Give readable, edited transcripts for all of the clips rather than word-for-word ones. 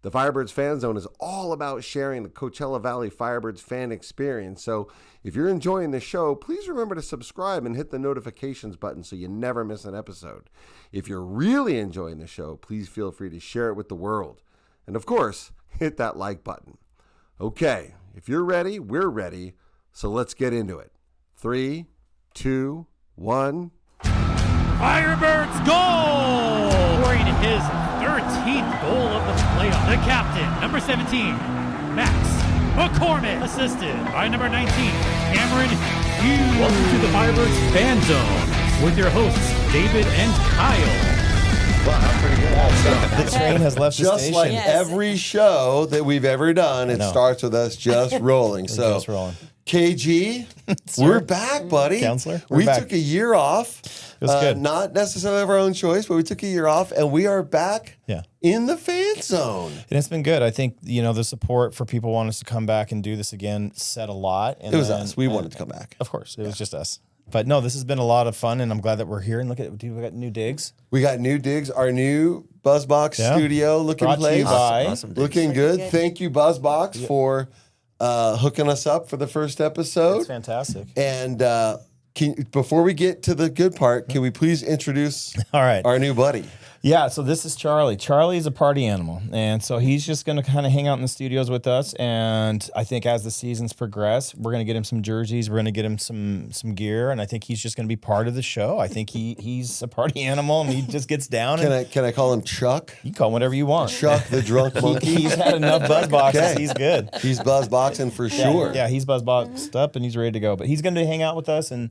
The Firebirds Fan Zone is all about sharing the Coachella Valley Firebirds fan experience. So if you're enjoying the show, please remember to subscribe and hit the notifications button so you never miss an episode. If you're really enjoying the show, please feel free to share it with the world. And of course, hit that like button. Okay, if you're ready, we're ready. So let's get into it. 3, 2, 1. Firebirds goal! Scoring his 13th goal of the playoff. The captain, number 17, Max McCormick, assisted by number 19, Cameron Hughes. Welcome to the Firebirds Fan Zone with your hosts, David and Kyle. Wow, that's pretty good. The train has left the Just station. like every show that we've ever done, it starts with us just rolling. So, just rolling. KG, we're back, buddy. Counselor, we back. took a year off. It was good. Not necessarily of our own choice, but we took a year off, and we are back in the fan zone. And it's been good. I think, the support for people wanting us to come back and do this again said a lot. And it was us. We wanted to come back. Of course. It was just us. But no, this has been a lot of fun, and I'm glad that we're here. And look at it. We got new digs. We got new digs. Our new BuzzBox studio looking Brought to you place. by Awesome looking good. Thank you, BuzzBox, for hooking us up for the first episode. It's fantastic. And before we get to the good part, can we please introduce All right. our new buddy? Yeah, so this is Charlie. Charlie is a party animal, and so he's just going to kind of hang out in the studios with us. And I think as the seasons progress, we're going to get him some jerseys, we're going to get him some gear, and I think he's just going to be part of the show. I think he's a party animal, and he just gets down. Can I call him Chuck? You can call him whatever you want. Chuck the drunk monkey. He's had enough buzz boxes. Okay. He's good. He's buzzboxing for sure. Yeah, he's buzz boxed up and he's ready to go. But he's going to hang out with us, and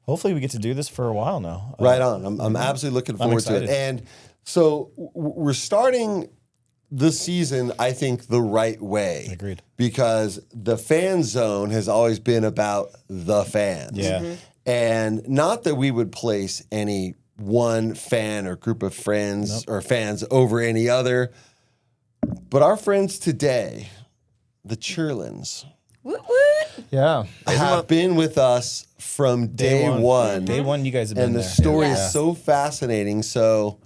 hopefully we get to do this for a while now. Right on. I'm absolutely looking forward to it. And so we're starting the season, I think, the right way. Agreed. Because the fan zone has always been about the fans. Yeah. Mm-hmm. And not that we would place any one fan or group of friends or fans over any other, but our friends today, the Cherlands, Woot woot. Yeah. have been with us from day one. Day one, you guys have been And the there. story Yes. is so fascinating. So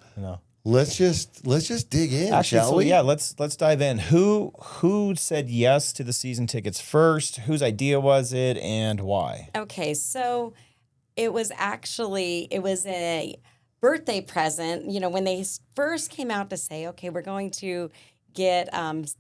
let's just dig in, Actually, shall we? Yeah, let's dive in. Who said yes to the season tickets first? Whose idea was it, and why? Okay, so it was a birthday present. When they first came out to say, okay, we're going to get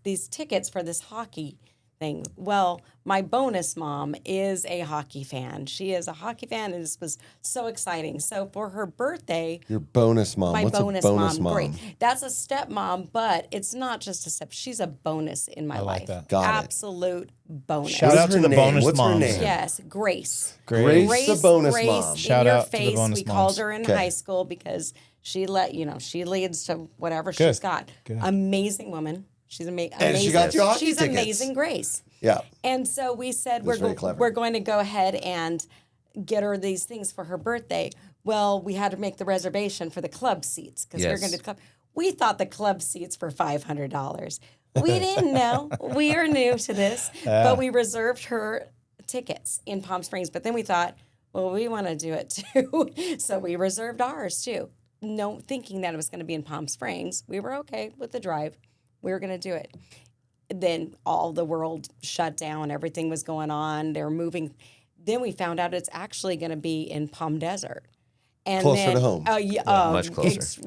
these tickets for this hockey thing. Well, my bonus mom is a hockey fan. She is a hockey fan, and this was so exciting. So for her birthday, Your bonus mom. my What's bonus a bonus mom? great. That's a stepmom, but it's not just a step. She's a bonus in my like life. that. Got it. Absolute bonus. Shout What out is to her the name? bonus What's her moms. name? Yes, Grace. Grace the bonus Grace mom. in Shout your out to the face. bonus We moms. called her in Okay. high school because she leads to whatever Good. she's got. Good. Amazing woman. She's amazing. And she got you hockey She's tickets. amazing, Grace. Yeah. And so we said That's very clever. we're going to go ahead and get her these things for her birthday. Well, we had to make the reservation for the club seats because we we're Yes. going to do the club. We thought the club seats were $500. We didn't know. We are new to this, but we reserved her tickets in Palm Springs. But then we thought, well, we want to do it too, so we reserved ours too. No, thinking that it was going to be in Palm Springs. We were okay with the drive. We were going to do it. Then all the world shut down. Everything was going on. They were moving. Then we found out it's actually going to be in Palm Desert. And Closer then, to home. Much closer.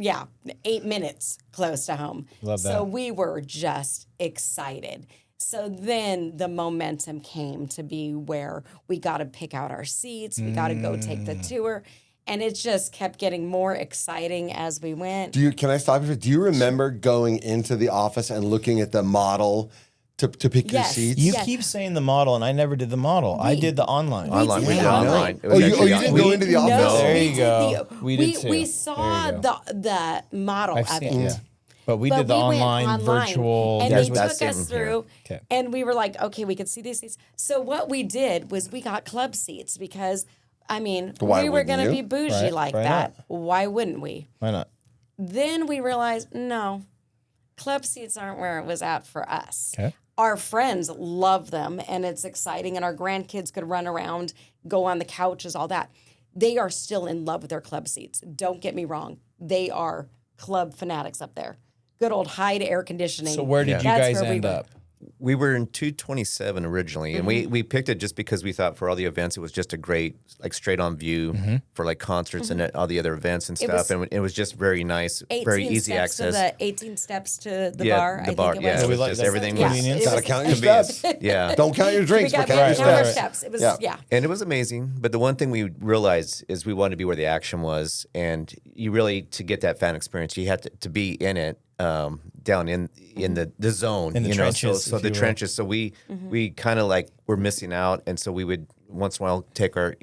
8 minutes close to home. Love So that. we were just excited. So then the momentum came to be where we got to pick out our seats. We got to go take the tour. And it just kept getting more exciting as we went. Can I stop you? Do you remember going into the office and looking at the model to pick your Yes. seats? You Yes. keep saying the model, and I never did the model. I did the online. Online. We did did online. online. It Oh, was you actually didn't online. go into the office? No, There we you did go. the- We did too. We There saw you go. the model I've of seen it. it. But we But did the we went online virtual. and Yes, they that's took us same through, here. Okay. and we were like, okay, we could see these seats. So what we did was we got club seats because, Why we were wouldn't going to you? be bougie Right, like why that. not? Why wouldn't we? Why not? Then we realized, no, club seats aren't where it was at for us. Okay. Our friends love them, and it's exciting, and our grandkids could run around, go on the couches, all that. They are still in love with their club seats. Don't get me wrong. They are club fanatics up there. good old Hyde air conditioning. So where did you That's guys where we end were. up? We were in 227 originally, and we picked it just because we thought for all the events it was just a great like straight on view for like concerts and all the other events and stuff, was and it was just very nice, 18 very easy steps access. To the 18 steps to the yeah, bar. the I bar. think it was. Yeah, it was We like just that. everything Yeah, was. it was- Gotta count your convenience. steps. Yeah. Don't count your drinks, We but got count your count our steps. steps. It was Yeah. And it was amazing. But the one thing we realized is we wanted to be where the action was. And you really, to get that fan experience, you had to be in it, down in the zone. In the you know? trenches, So if the you will. trenches. So we kind of like were missing out. And so we would once in a while take our,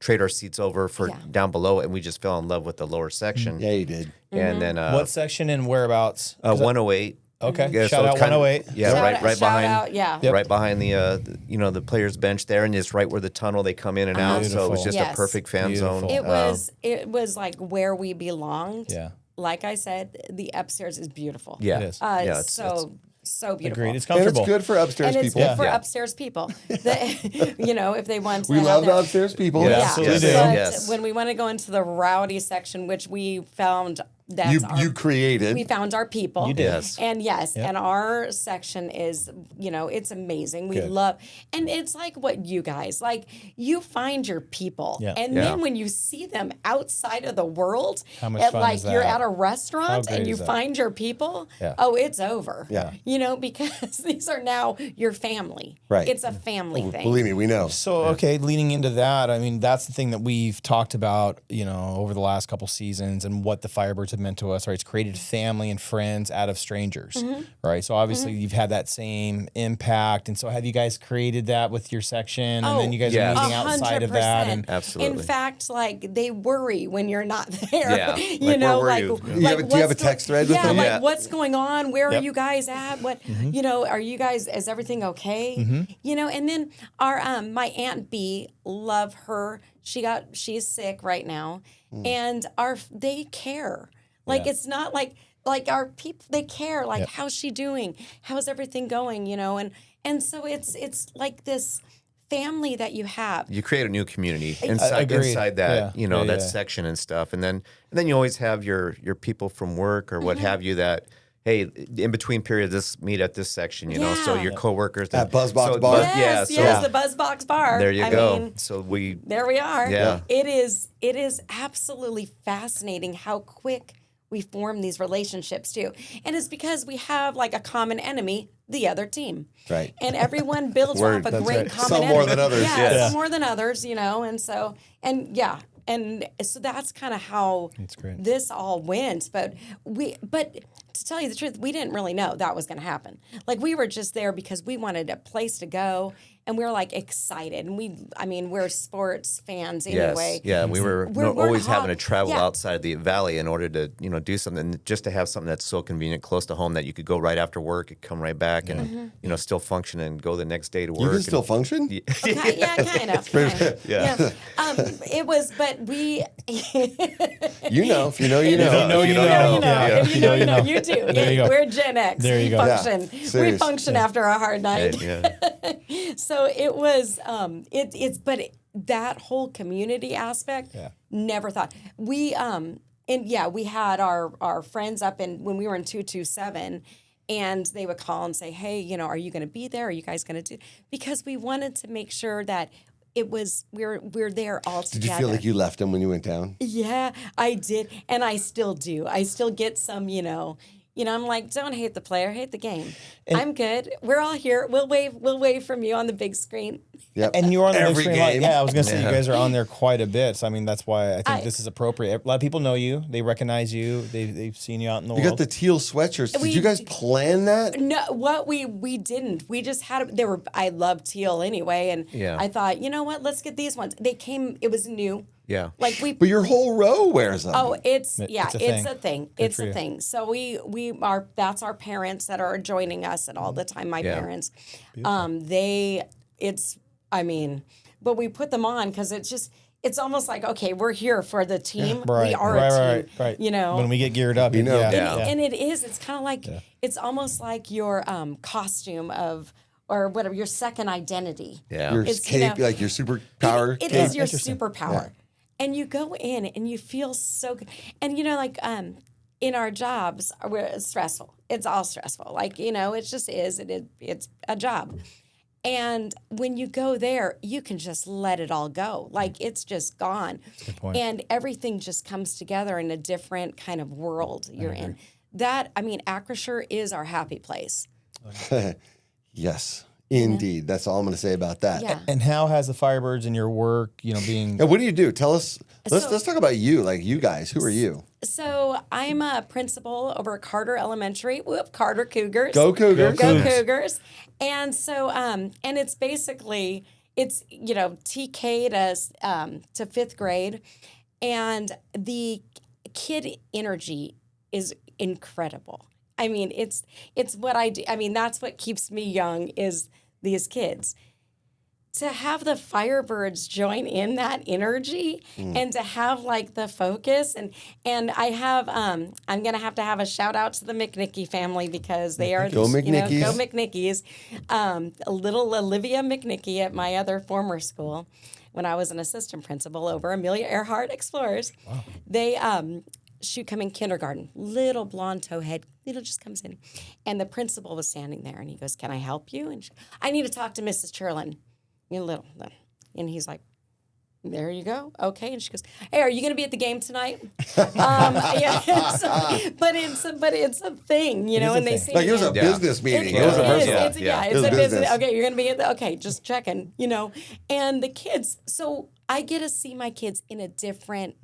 trade our seats over for down below. And we just fell in love with the lower section. Yeah, you did. And then What section and whereabouts? 108. Okay, Yeah, shout so out kind of- 108. Yeah, Shout right, out- right shout behind. out, yeah. Yep. Right behind the players' bench there, and it's right where the tunnel they come in and out. So it was Beautiful. just a Yes. perfect fan zone. Beautiful. It was like where we belonged. Yeah. Like I said, the upstairs is beautiful. Yeah, It is. yeah, So beautiful. Agreed. It's And comfortable. it's good for upstairs And it's people. good for Yeah. upstairs people. If they want to We have love their- the upstairs people. Yeah. Absolutely Yes. do. But Yes. when we want to go into the rowdy section, which we found that's You created. we found our people. You did. Yes. And and our section is, it's amazing. We Good. love, and it's like what you guys, like you find your people. Yeah. And Yeah. then when you see them outside of the world, How much at, fun like is you're that? at a How restaurant great and you is that? find your people, Yeah. oh, it's over. Yeah. Because these are now your family. Right. It's a family thing. Believe me, we know. So, okay, leading into that, I mean, that's the thing that we've talked about, over the last couple seasons and what the Firebirds have meant to us, right? It's created family and friends out of strangers, Mm-hmm. right? So obviously you've had that same impact. And so have you guys created that with your section? And then you guys yes. are meeting outside of that? And 100%. Absolutely. In fact, like they worry when you're not there. Yeah. you Like, know, where were like, you? like Do you have a what's text thread with yeah, them? like Yeah. what's going on? Where Yep. are you guys at? What are you guys? Is everything okay? And then our my Aunt B, love her. She's sick right now, and they care. Like Yeah. it's not like our people, they care. Like how's she doing? How's everything going? And so it's like this family that you have. You create a new community Agreed. inside that, Yeah. that section and stuff, and then you always have your people from work or what have you that. Hey, in between periods, let's meet at this section, So Yeah. your coworkers At Buzzbox Bar? Yes, the Buzzbox Bar. there you I go. mean, So we there we are. Yeah. It is absolutely fascinating how quick we form these relationships too. And it's because we have like a common enemy, the other team. Right. And everyone builds Word, off a that's great right. common Some enemy. more than others. Yeah, Yeah. some more than others, and so and so that's kind of how great. this all went. But to tell you the truth, we didn't really know that was going to happen. Like we were just there because we wanted a place to go, and we were like excited. And we're sports fans anyway. Yes. Yeah, we were We're always hot- having to travel yeah. outside the valley in order to, do something, just to have something that's so convenient, close to home that you could go right after work, and come right back, and still function and go the next day to work. You can still function? Yeah, kind of. Yeah. It was, but we. You know. If you know, you know. If you know, you know. Yeah. If you know, you know. You do. There you go. We're Gen X. There you we go. function. Yeah, We serious. function after a hard night. Yeah. So it was. That whole community aspect. Yeah. Never thought we. We had our friends up in when we were in 227. And they would call and say, "Hey, are you going to be there? Are you guys going to do?" Because we wanted to make sure that it was we're there all Did together. you feel like you left them when you went down? Yeah, I did, and I still do. I still get some, I'm like, don't hate the player, hate the game. I'm good. We're all here. We'll wave from you on the big screen. Yep. And you're on the Every big screen a lot. game. Yeah, I was going to say Yeah. you guys are on there quite a bit. So, I mean, that's why I think this is appropriate. A lot of people know you. They recognize you. They've seen you out in the You world. got the teal sweatshirts. Did We- you guys plan that? No, what we didn't. We just had. I love teal anyway, and Yeah. I thought, you know what? Let's get these ones. They came. It was new. Yeah. Like we. But your whole row wears them. Oh, it's a it's thing. a thing. Good It's for a you. thing. So that's our parents that are joining us, and all the time my Yeah. parents, but we put them on because it's almost like, okay, we're here for the team. right, We are right, a team. right. You When we get geared up, You know. yeah, Yeah. yeah. And it's kind of like it's almost like your costume of or whatever your second identity. Yeah. Your It's, cape, like your superpower. It cape. is your Interesting. superpower. And you go in and you feel so good. And in our jobs, we're stressful. It's all stressful. Like, it just is. It's a job. And when you go there, you can just let it all go. Like, it's just gone. Good point. And everything just comes together in a different kind of world you're in. That, Acrisure is our happy place. Yes, indeed. That's all I'm going to say about that. Yeah. And how has the Firebirds in your work, being... And what do you do? Tell us. Let's talk about you. Like, you guys. Who are you? So I'm a principal over at Carter Elementary. Whoop, Carter Cougars. Go Cougars. Go Cougars. And so, and it's basically, TK to fifth grade. And the kid energy is incredible. It's what I do. That's what keeps me young is these kids. To have the Firebirds join in that energy and to have like the focus and I have I'm gonna have to have a shout out to the McNicky family because they are Go McNickies. Go McNickies. Little Olivia McNicky at my other former school when I was an assistant principal over Amelia Earhart Explorers. Wow. They she come in kindergarten, little blonde towhead, just comes in, and the principal was standing there and he goes, "Can I help you?" And I need to talk to Mrs. Cherland. Little, and he's like, "There you go, okay." And she goes, "Hey, are you going to be at the game tonight?" But it's a thing, and they say Like, it was a business meeting. It was a personal. It's a business. Okay, you're going to be okay. Just checking, And the kids, so I get to see my kids in a different,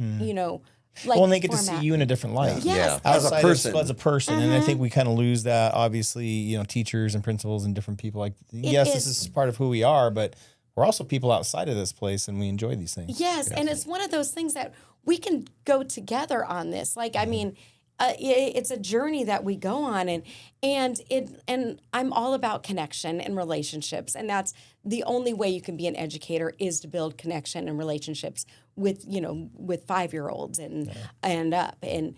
like and they get format. to see you in a different light. Yes. As a Outside person. as a person. And I think we kind of lose that, obviously, teachers and principals and different people. Like, this is part of who we are, but we're also people outside of this place and we enjoy these things. Yes, and it's one of those things that we can go together on this. Like, it's a journey that we go on, and I'm all about connection and relationships, and that's the only way you can be an educator is to build connection and relationships with 5-year-olds and up, and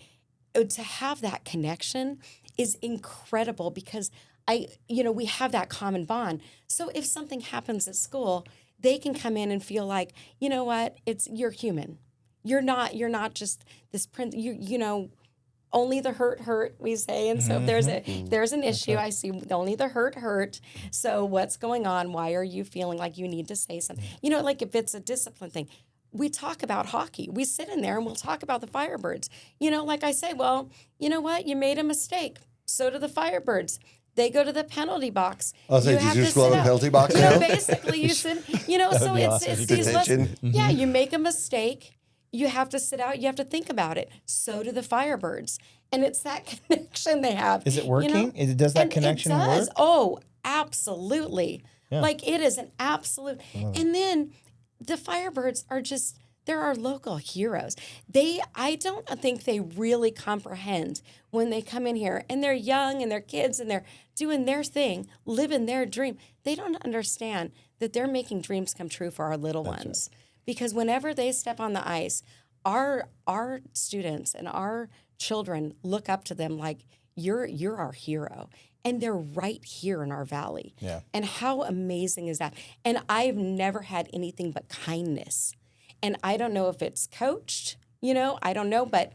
to have that connection is incredible because we have that common bond. So if something happens at school, they can come in and feel like, you know what, you're human. You're not just this only the hurt, we say. And so if there's an issue, I see only the hurt. So what's going on? Why are you feeling like you need to say something? Like if it's a discipline thing, we talk about hockey. We sit in there and we'll talk about the Firebirds. Like I say, well, you know what? You made a mistake. So do the Firebirds. They go to the penalty box. I'll say, did you just go to the penalty box now? Basically you sit, so it's these lessons. Yeah, you make a mistake. You have to sit out. You have to think about it. So do the Firebirds. And it's that connection they have. Is it working? Does that connection work? Oh, absolutely. Yeah. Like it is an absolute. And then the Firebirds are they're our local heroes. I don't think they really comprehend when they come in here and they're young and they're kids and they're doing their thing, living their dream. They don't understand that they're making dreams come true for our little ones. Right. Because whenever they step on the ice, our students and our children look up to them like, you're our hero. And they're right here in our valley. Yeah. And how amazing is that? And I've never had anything but kindness. And I don't know if it's coached, I don't know, but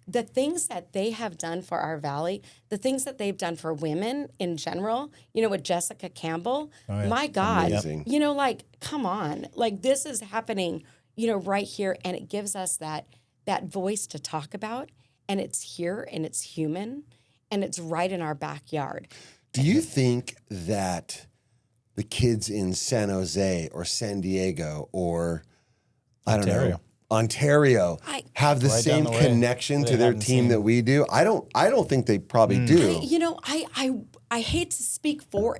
the things that they have done for our valley, the things that they've done for women in general, with Jessica Campbell, my God, amazing. Like, come on, like this is happening, right here. And it gives us that voice to talk about, and it's here and it's human and it's right in our backyard. Do you think that the kids in San Jose or San Diego or Ontario have the same connection to their team that we do? I don't think they probably do. I hate to speak for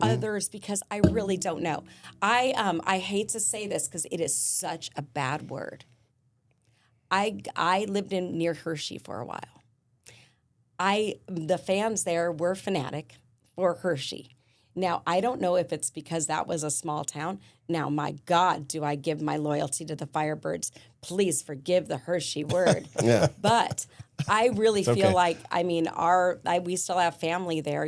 others because I really don't know. I hate to say this because it is such a bad word. I lived near Hershey for a while. The fans there were fanatic for Hershey. Now, I don't know if it's because that was a small town. Now, my God, do I give my loyalty to the Firebirds. Please forgive the Hershey word. Yeah. But I really feel like, we still have family there,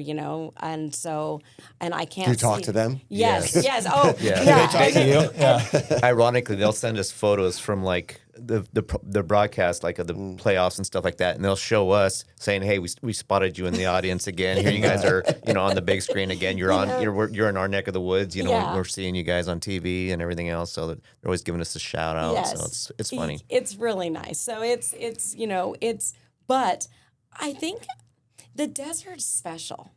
and so, and I can't Do you talk to them? Yes. Oh, yeah. yeah. They talk to you? Yeah. Ironically, they'll send us photos from like the broadcast like of the playoffs and stuff like that, and they'll show us saying, "Hey, we spotted you in the audience again. Here you guys are, on the big screen again. You're on. You're in our neck of the woods. We're seeing you guys on TV and everything else. So they're always giving us a shout out. Yes. So it's funny. It's really nice. So but I think the desert's special.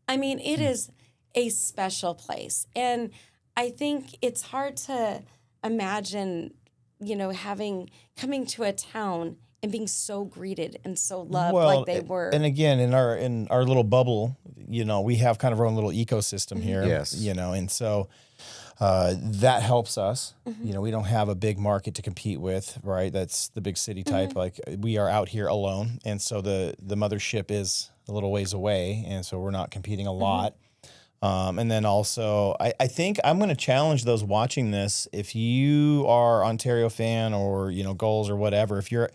I mean, it is a special place, and I think it's hard to imagine, coming to a town and being so greeted and so loved like they were. And again, in our little bubble, we have kind of our own little ecosystem here. Yes. And so that helps us. We don't have a big market to compete with, right? That's the big city type. Like we are out here alone, and so the mothership is a little ways away, and so we're not competing a lot. And then also, I think I'm going to challenge those watching this. If you are Ontario fan or, goals or whatever, if you're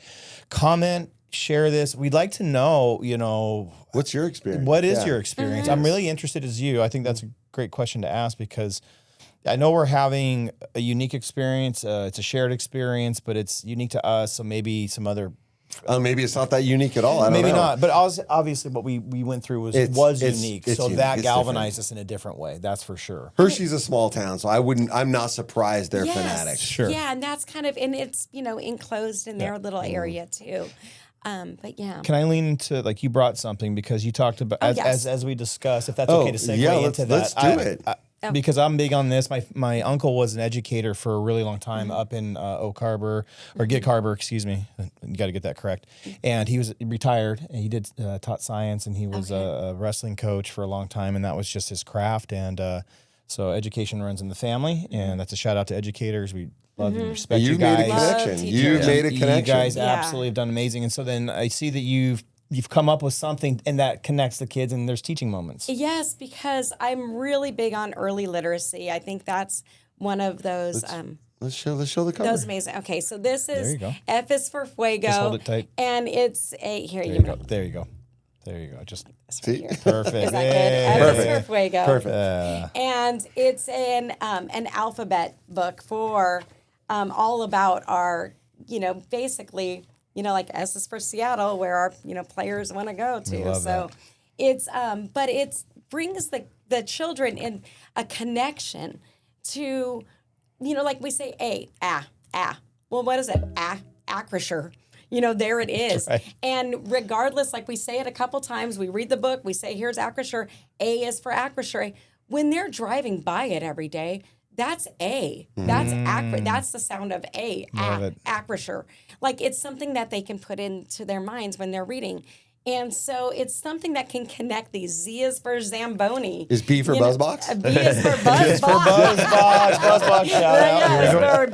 comment, share this. We'd like to know, What's your experience? what is your experience? I'm really interested as you. I think that's a great question to ask because I know we're having a unique experience. It's a shared experience, but it's unique to us. So maybe some other Maybe it's not that unique at all. I don't maybe know. not, but obviously what we went through was unique. It's so unique. that It's galvanized us in a different way. That's for sure. Hershey's a small town, so I'm not surprised they're fanatics. Sure. Yeah, and that's kind of, and it's, enclosed in their little area too. But yeah. Can I lean into, like, you brought something because you talked about, as we discussed, if that's okay to segue into that. Let's do it. Because I'm big on this. My uncle was an educator for a really long time up in Oak Harbor, or Gig Harbor, excuse me. You got to get that correct. And he was retired, and he taught science, and he was a wrestling coach for a long time, and that was just his craft. And so education runs in the family, and that's a shout out to educators. We love and respect you guys. Made a connection. You've made a connection. You guys absolutely have done amazing. And so then I see that you've come up with something and that connects the kids and there's teaching moments. Yes, because I'm really big on early literacy. I think that's one of those. Let's show the cover. That was amazing. Okay, so this is There you go. F is for Fuego. Just hold it tight. And it's a here There you you go. go. There you go. There you go. Just See? Here. perfect. Is that good? F is for Fuego. Perfect. And it's an alphabet book for all about our, basically, like S is for Seattle, where our, players want to go to. love So that. it's, but it brings the children in a connection to, like we say, Well, what is it? Acrisure. There it is. Right. And regardless, like we say it a couple times, we read the book, we say, here's Acrisure. A is for Acrisure. When they're driving by it every day, that's A. That's that's the sound of A. Love it. Acrisure. Like it's something that they can put into their minds when they're reading. And so it's something that can connect these. Z is for Zamboni. Is B for Buzzbox? B is for Buzzbox. Buzzbox shout out.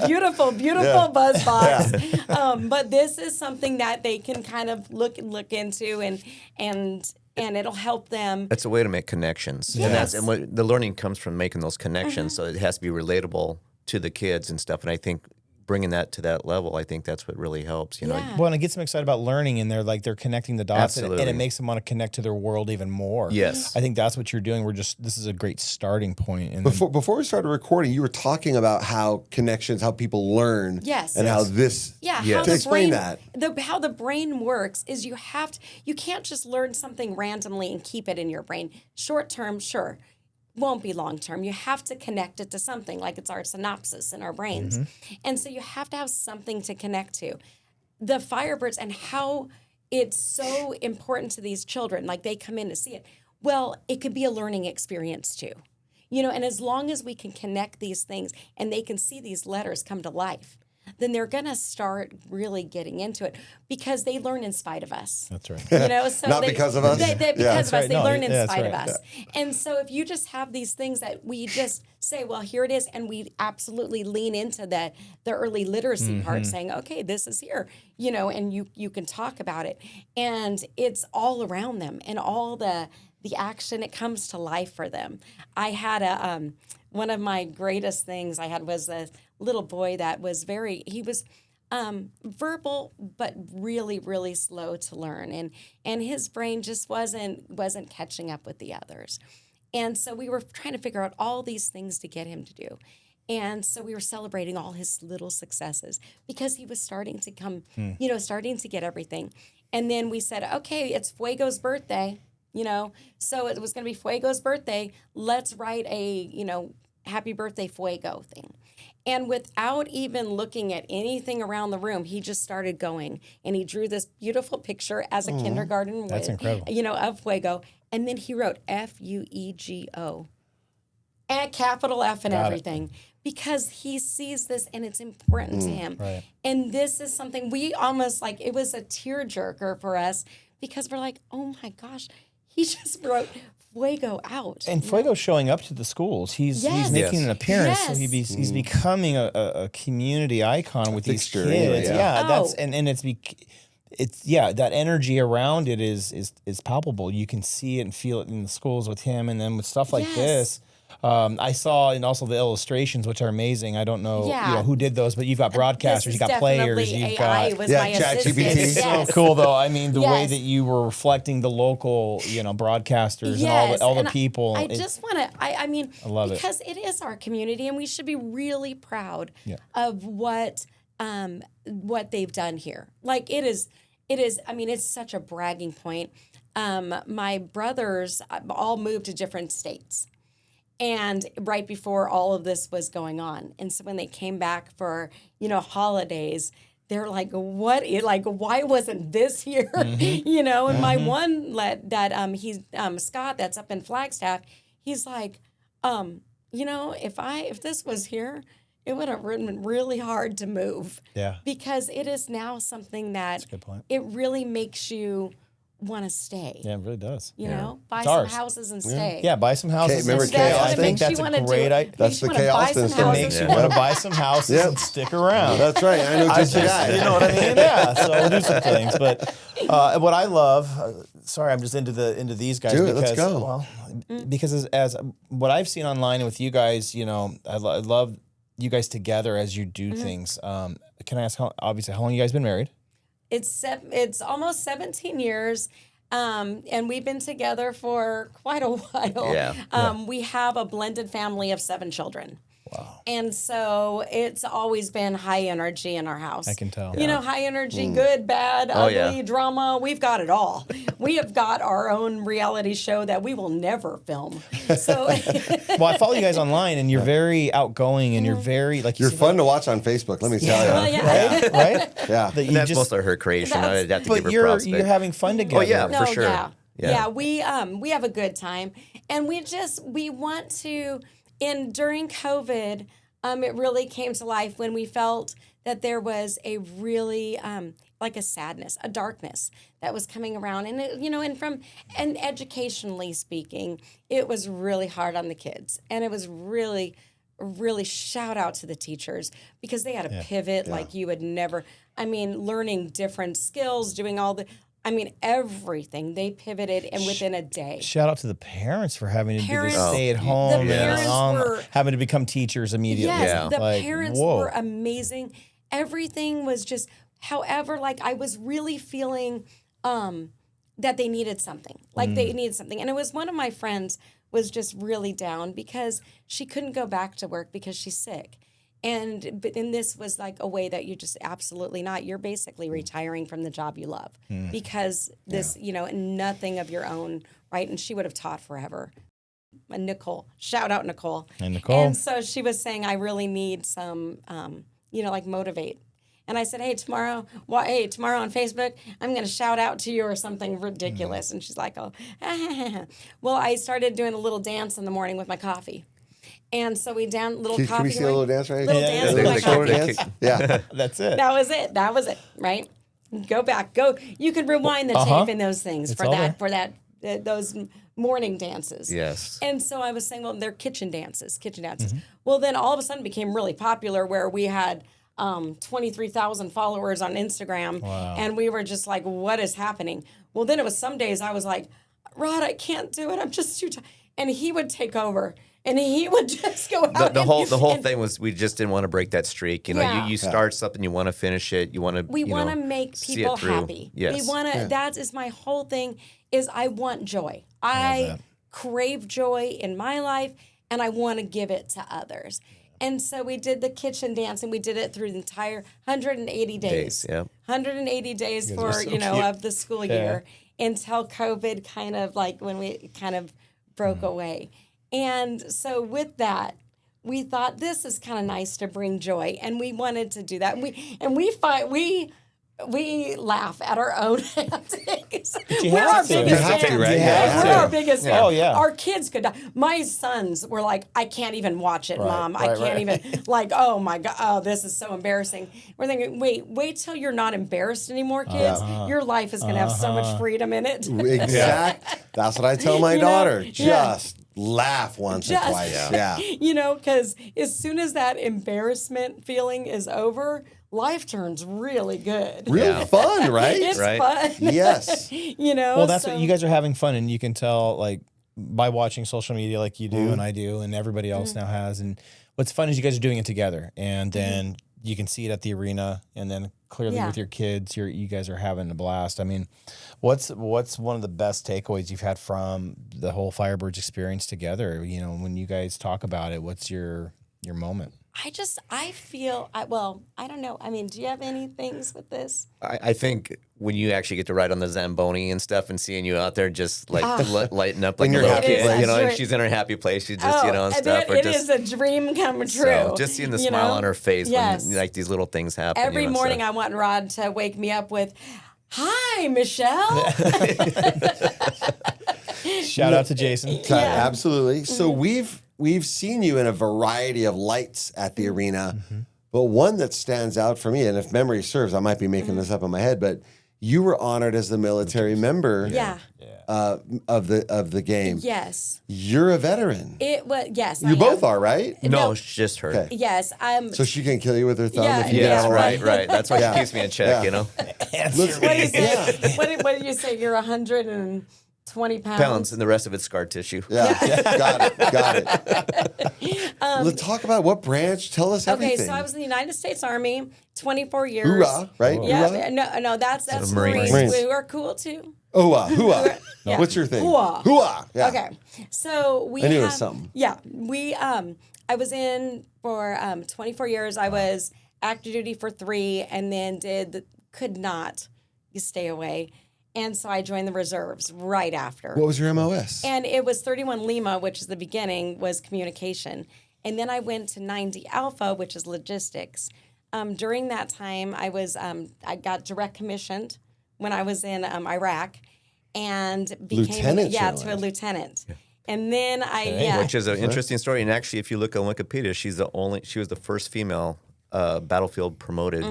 Yes, for beautiful Buzzbox. But this is something that they can kind of look into and it'll help them. It's a way to make connections, Yes. and what the learning comes from making those connections. So it has to be relatable to the kids and stuff. And I think bringing that to that level, I think that's what really helps. Yeah. Well, and it gets them excited about learning, and they're connecting the dots, and Absolutely. it makes them want to connect to their world even more. Yes. I think that's what you're doing. This is a great starting point. And Before we started recording, you were talking about how people learn. Yes. And how this. Yeah, Yes. how To the explain brain, that. how the brain works is you can't just learn something randomly and keep it in your brain. Short term, sure, won't be long term. You have to connect it to something, like it's our synapses in our brains, and so you have to have something to connect to. The Firebirds and how it's so important to these children, like they come in to see it. Well, it could be a learning experience too, and as long as we can connect these things and they can see these letters come to life, then they're going to start really getting into it because they learn in spite of us. That's right. So Not because of us? Because That's of us, right. they No, learn in that's spite of right. us. And so if you just have these things that we just say, well, here it is, and we absolutely lean into the early literacy part, saying, okay, this is here, and you can talk about it. And it's all around them and all the action, it comes to life for them. I had one of my greatest things I had was a little boy that was he was verbal, but really, really slow to learn. And his brain just wasn't catching up with the others. And so we were trying to figure out all these things to get him to do. And so we were celebrating all his little successes because he was starting to come, starting to get everything. And then we said, okay, it's Fuego's birthday, so it was going to be Fuego's birthday. Let's write a, happy birthday Fuego thing. And without even looking at anything around the room, he just started going. And he drew this beautiful picture as a kindergarten, That's incredible. of Fuego. And then he wrote Fuego. And capital F and everything. Because he sees this and it's important to him. Right. And this is something we almost it was a tearjerker for us because we're like, oh my gosh, he just wrote Fuego out. And Fuego's showing up to the schools. He's making an appearance. So Yes. he's becoming a community icon with these fixture, kids. anyway, Yeah, Oh. that's that energy around it is palpable. You can see it and feel it in the schools with him, and then with stuff like Yes. this. I saw, and also the illustrations, which are amazing. I don't know, who did those, but you've got broadcasters, This you've is got players, definitely you've AI got was my assistant. ChatGPT. it's Yes. so cool, though. I mean, the way Yes. that you were reflecting the local, broadcasters Yes, and all the and people. I just want to, I mean, I love it. because it is our community, and we should be really proud Yeah. of what they've done here. Like it is. I mean, it's such a bragging point. My brothers all moved to different states, and right before all of this was going on, and so when they came back for holidays. They're like, what? Why wasn't this here? Mm-hmm. And my one he's Scott, that's up in Flagstaff. He's like, if this was here, it would have been really hard to move. Yeah. Because it is now something that a good point. it really makes you want to stay. Yeah, it really does. Buy It's some ours. houses and stay. Yeah, buy some houses. remember and Kay stay. Austin? I think Makes that's you a wanna great do it. idea. That's the Makes you Kay wanna buy Austin some story. It makes you want to buy some houses Yep. and stick around. That's right. I know just a guy. You know what I mean? Yeah. So we'll do some things. But what I love, sorry, I'm just into these guys. Do it. Because, Let's go. Well, because as what I've seen online with you guys, I love you guys together as you do things. Can I ask how long you guys been married? It's almost 17 years. And we've been together for quite a while. Yeah. We have a blended family of 7 children. Wow. And so it's always been high energy in our house. I can tell. High energy, good, bad, ugly, yeah. drama. We've got it all. We have got our own reality show that we will never film. So Well, I follow you guys online, and you're very outgoing, and you're very You're fun to watch on Facebook, let me tell you. well, yeah. right? Yeah. That you That's just, mostly her creation. I'd have to give but her props. you're having fun together. Oh, yeah. No, For sure. Yeah. Yeah. We have a good time, and we want to. And during COVID, it really came to life when we felt that there was a really like a sadness, a darkness that was coming around, and and educationally speaking, it was really hard on the kids, and it was really shout out to the teachers because they had to pivot like you would never. I mean, learning different skills, doing everything. They pivoted, and within a day. Shout out to the parents for having to do Parents- this stay at home The and parents were- having to become teachers immediately. Yes, Yeah. the Like, parents whoa. were amazing. Everything was just, however, I was really feeling that they needed something. They needed something. And it was one of my friends was just really down because she couldn't go back to work because she's sick. But then this was like a way that you just absolutely not. You're basically retiring from the job you love because this, nothing of your own, right? And she would have taught forever. And Nicole, shout out Nicole. And Nicole. And so she was saying, I really need some, motivate. And I said, hey, tomorrow on Facebook, I'm going to shout out to you or something ridiculous. And she's like, oh, well, I started doing a little dance in the morning with my coffee. And so we down little Can coffee. we see a little dance right Little here? dance Little with my Dakota coffee. dance? Yeah. That's it. That was it, right? Go back. You can rewind the tape in those things It's all there. those morning dances. Yes. And so I was saying, well, they're kitchen dances. Mm-hmm. Well, then all of a sudden became really popular where we had 23,000 followers on Instagram. Wow. And we were just like, what is happening? Well, then it was some days I was like, Rod, I can't do it. I'm just too tired. And he would take over. And he would just go out. The whole thing was we just didn't want to break that streak. You start something, you want to finish it, you want to. We want to make see people it through. happy. Yes. We want to. That is my whole thing. Is I want joy. I crave joy in my life, and I want to give it to others. And so we did the kitchen dance, and we did it through the entire 180 days. 180 days for, so cute. of the school year until COVID kind of like when we kind of broke away. And so with that, we thought this is kind of nice to bring joy, and we wanted to do that. We laugh at our own antics. We're our biggest You have to, fans. right? Yeah. We're our biggest fans. Oh, yeah. Our kids could die. My sons were like, I can't even watch it, Mom. I can't even, like, oh my God, oh, this is so embarrassing. We're thinking, wait till you're not embarrassed anymore, kids. Your life is going to have so much freedom in it. Exactly. That's what I tell my You know? daughter. Yeah. Just laugh once or twice. Yeah. Because as soon as that embarrassment feeling is over, life turns really good. Real fun, right? It's Right. fun. Yes. Well, that's what you guys are having fun, and you can tell like by watching social media like you do and I do and everybody else now has. And what's fun is you guys are doing it together, and then you can see it at the arena, and then clearly with your kids, you guys are having a blast. I mean, what's one of the best takeaways you've had from the whole Firebirds experience together? You know, when you guys talk about it, what's your moment? I feel, I don't know. I mean, do you have any things with this? I think when you actually get to ride on the Zamboni and stuff and seeing you out there just like lighting up like a your little happy kid, place. you know, and Right. she's in her happy place, she's just, and stuff. It is a dream come true. So just seeing the smile on her face when like these little things happen. Every morning I want Rod to wake me up with, "Hi, Michelle." Shout out to Jason. Absolutely. So we've seen you in a variety of lights at the arena, but one that stands out for me, and if memory serves, I might be making this up in my head, but you were honored as the military member of the game. Yes. You're a veteran. It was, yes. You both are, right? No, it's just her. Okay. Yes. So she can kill you with her thumb if you Yes, get out right. That's why she keeps me in check, you know. Look, What do you say? What did you say? You're 120 pounds. And the rest of it's scar tissue. got it. Let's talk about what branch. Tell us everything. Okay, so I was in the United States Army, 24 years. Hoorah, right? Yeah, Hoorah? no, that's Marines. Marines. We were cool too. Hooah. Yeah. What's your thing? Hooah. Hooah. Yeah. Okay, so we I knew it have, was something. Yeah, we I was in for 24 years. I was active duty for 3, and then could not stay away, and so I joined the reserves right after. What was your MOS? And it was 31 Lima, which is the beginning, was communication. And then I went to 90 Alpha, which is logistics. During that time, I got direct commissioned when I was in Iraq, and became Lieutenant to a lieutenant. Yeah. And then Which is an interesting story. And actually, if you look on Wikipedia, she was the first female battlefield promoted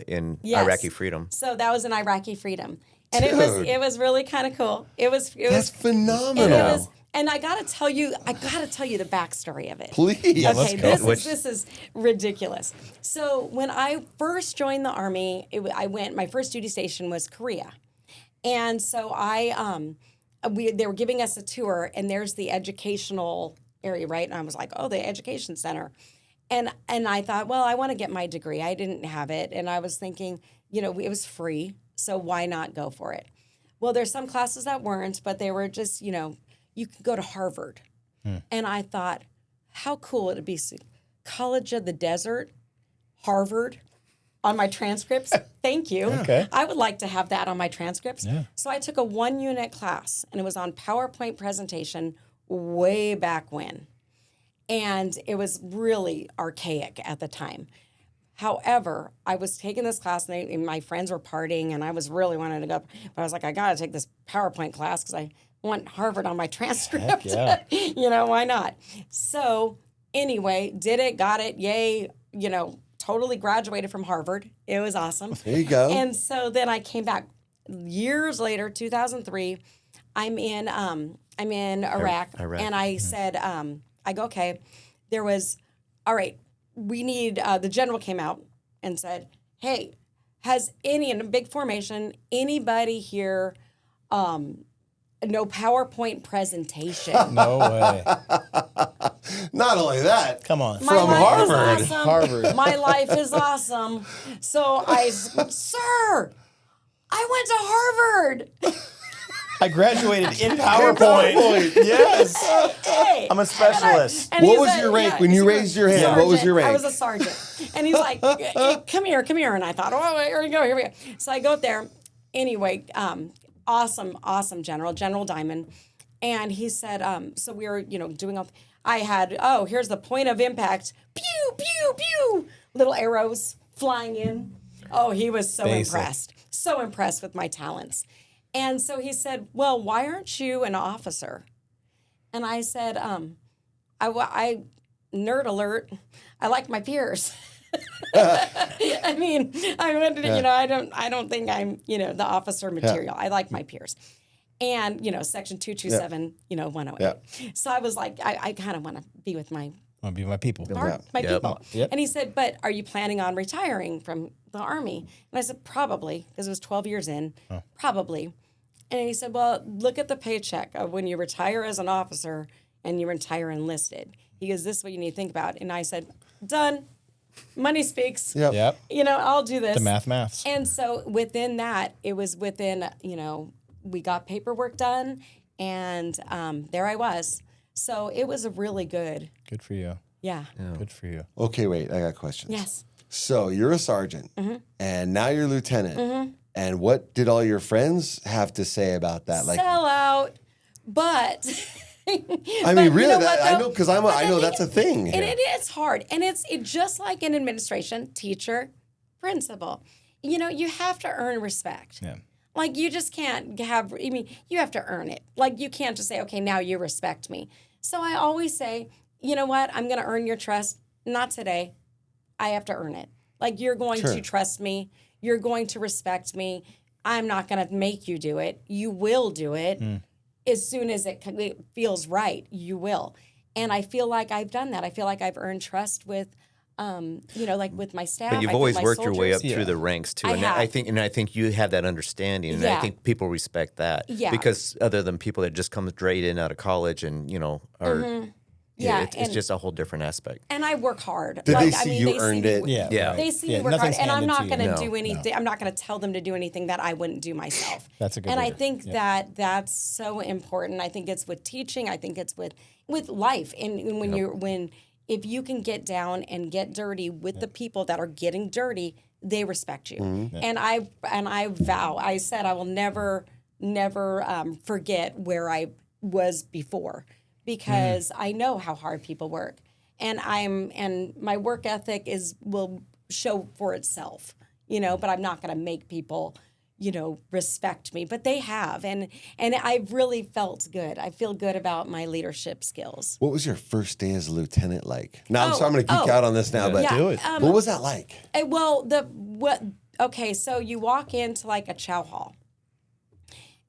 in Iraqi freedom. So that was in Iraqi freedom. And it was really kind of cool. That's phenomenal. And I gotta tell you the backstory of it. Please. Okay, this is ridiculous. So when I first joined the Army, my first duty station was Korea. And so they were giving us a tour, and there's the educational area, right? And I was like, oh, the education center. And I thought, well, I want to get my degree. I didn't have it. And I was thinking, it was free, so why not go for it? Well, there's some classes that weren't, but they were just, you could go to Harvard. And I thought, how cool would it be? College of the Desert, Harvard, on my transcripts. Thank you. Okay. I would like to have that on my transcripts. Yeah. So I took a 1-unit class, and it was on PowerPoint presentation way back when. And it was really archaic at the time. However, I was taking this class, and my friends were partying, and I was really wanting to go. But I was like, I got to take this PowerPoint class because I want Harvard on my transcript. Heck yeah. Why not? So anyway, did it, got it, yay, totally graduated from Harvard. It was awesome. There you go. And so then I came back years later, 2003. I'm in Iraq. And I said, I go, okay, all right, we need, the general came out and said, hey, in a big formation, anybody here, no PowerPoint presentation? No way. Not only that, Come on. My From life is Harvard. awesome. Harvard. My life is awesome. So sir, I went to Harvard. I graduated in PowerPoint. Yes. Hey. I'm a specialist. And What he's was your rank when you raised your hand? What was your rank? I was a sergeant. And he's like, hey, come here. And I thought, oh, here we go. So I go up there. Anyway, awesome General Diamond. And he said, so we were, doing all, I had, here's the point of impact. Pew, pew, pew. Little arrows flying in. Oh, he was so impressed. So impressed with my talents. And so he said, well, why aren't you an officer? And I said, I nerd alert, I like my peers. I mean, I don't think I'm, the officer material. I like my peers. And, section 227, 108. Yeah. So I was like, I kind of want to be with my people. people. Yep. And he said, but are you planning on retiring from the Army? And I said, probably, because it was 12 years in, probably. And he said, well, look at the paycheck of when you retire as an officer and you retire enlisted. He goes, this is what you need to think about. And I said, done. Money speaks. Yep. I'll do this. The maths. And so within that, it was within, we got paperwork done, and there I was. So it was a really good. Good for you. Yeah. Good for you. Okay, wait. I got questions. Yes. So you're a sergeant, and now you're lieutenant. And what did all your friends have to say about that? Sell out, but. I mean, really, I know because I know that's a thing. And it is hard, and it's just like in administration, teacher, principal. You have to earn respect. Yeah. Like, you just can't have, you have to earn it. Like, you can't just say, okay, now you respect me. So I always say, you know what? I'm going to earn your trust. Not today. I have to earn it. Like, you're going to trust me. You're going to respect me. I'm not going to make you do it. You will do it. As soon as it feels right, you will. And I feel like I've done that. I feel like I've earned trust with, with my staff. But you've always worked your way up through the ranks too, I think you have that understanding, and I think people respect that. Yeah. Because other than people that just come straight in out of college and are. Yeah, it's just a whole different aspect. And I work hard. Did they see you earned it? Yeah. They see me work hard, and I'm not going to do anything. No. I'm not going to tell them to do anything that I wouldn't do myself. That's a good. And leader. I think that that's so important. I think it's with teaching. I think it's with life. And when if you can get down and get dirty with the people that are getting dirty, they respect you. And I vow. I said I will never forget where I was before. Because I know how hard people work, and my work ethic will show for itself, But I'm not going to make people, respect me. But they have, and I've really felt good. I feel good about my leadership skills. What was your first day as a lieutenant like? Now, I'm going to geek out on this now, but do it. What was that like? Okay, so you walk into like a chow hall,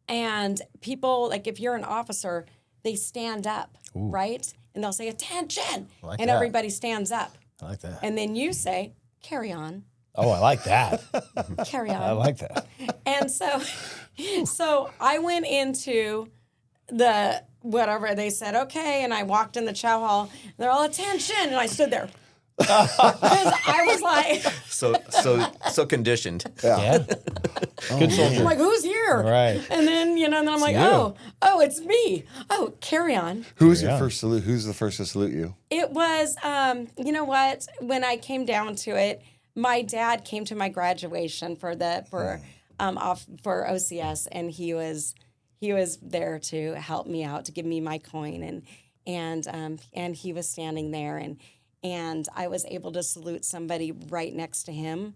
and people, like if you're an officer, they stand up, right? And they'll say, attention. Like and that. everybody stands up. I like that. And then you say, carry on. Oh, I like that. Carry on. I like that. And so I went into the whatever they said, okay, and I walked in the chow hall, and they're all attention, and I stood there. Because I was like, so conditioned. Yeah. Good soldier. I'm like, who's here? Right. And then, then I'm like, you. it's me. Oh, carry on. Who was your first salute? Who's the first to salute you? It was, you know what? When I came down to it, my dad came to my graduation for OCS, and he was there to help me out, to give me my coin, and he was standing there, and I was able to salute somebody right next to him,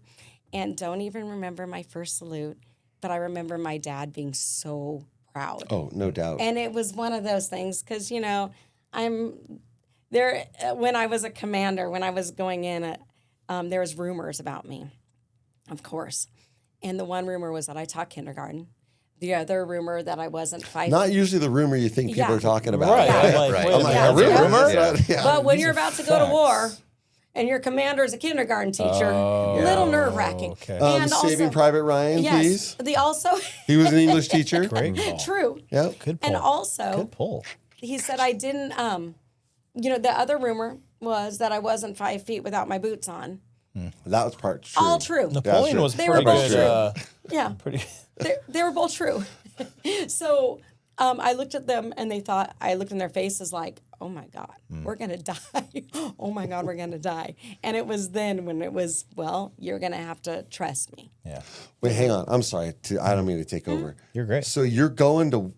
and don't even remember my first salute, but I remember my dad being so proud. Oh, no doubt. And it was one of those things because, I'm there when I was a commander, when I was going in, there was rumors about me, of course. And the one rumor was that I taught kindergarten. The other rumor that I wasn't 5 Not usually the rumor you think people are talking about. Right. Yeah. Like, Right. wait I'm a like, minute. a rumor? Yeah. Yeah. But when These you're are about to go to facts. war and your commander is a kindergarten teacher, little nerve-wracking. Okay. And Saving Private Ryan, yes, please. he He was an English teacher. Great call. true. Yep. Good pull. And also, Good pull. he said I didn't, the other rumor was that I wasn't 5 feet without my boots on. That was part true. All true. Napoleon was They pretty were both good. Yeah. Pretty. They were both true. So I looked at them and I looked in their faces like, oh my God, we're going to die. Oh my God, we're going to die. And it was then when it was, well, you're going to have to trust me. Yeah. Wait, hang on. I'm sorry. I don't mean to take over. You're great. So you're going to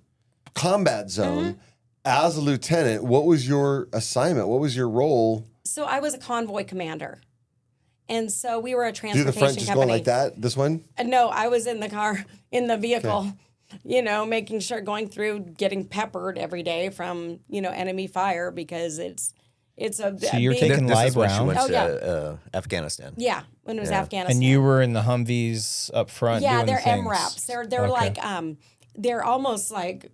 combat zone as a lieutenant. What was your assignment? What was your role? So I was a convoy commander. And so we were a Do transportation the front just company. going like that? This one? No, I was in the car, in the vehicle, making sure going through, getting peppered every day from, enemy fire because it's a. So you're taking This live is when she rounds? went Oh, to Afghanistan. Yeah, when it was Afghanistan. And you were in the Humvees up front Yeah, doing they're the things. MRAPs. They're Okay. like they're almost like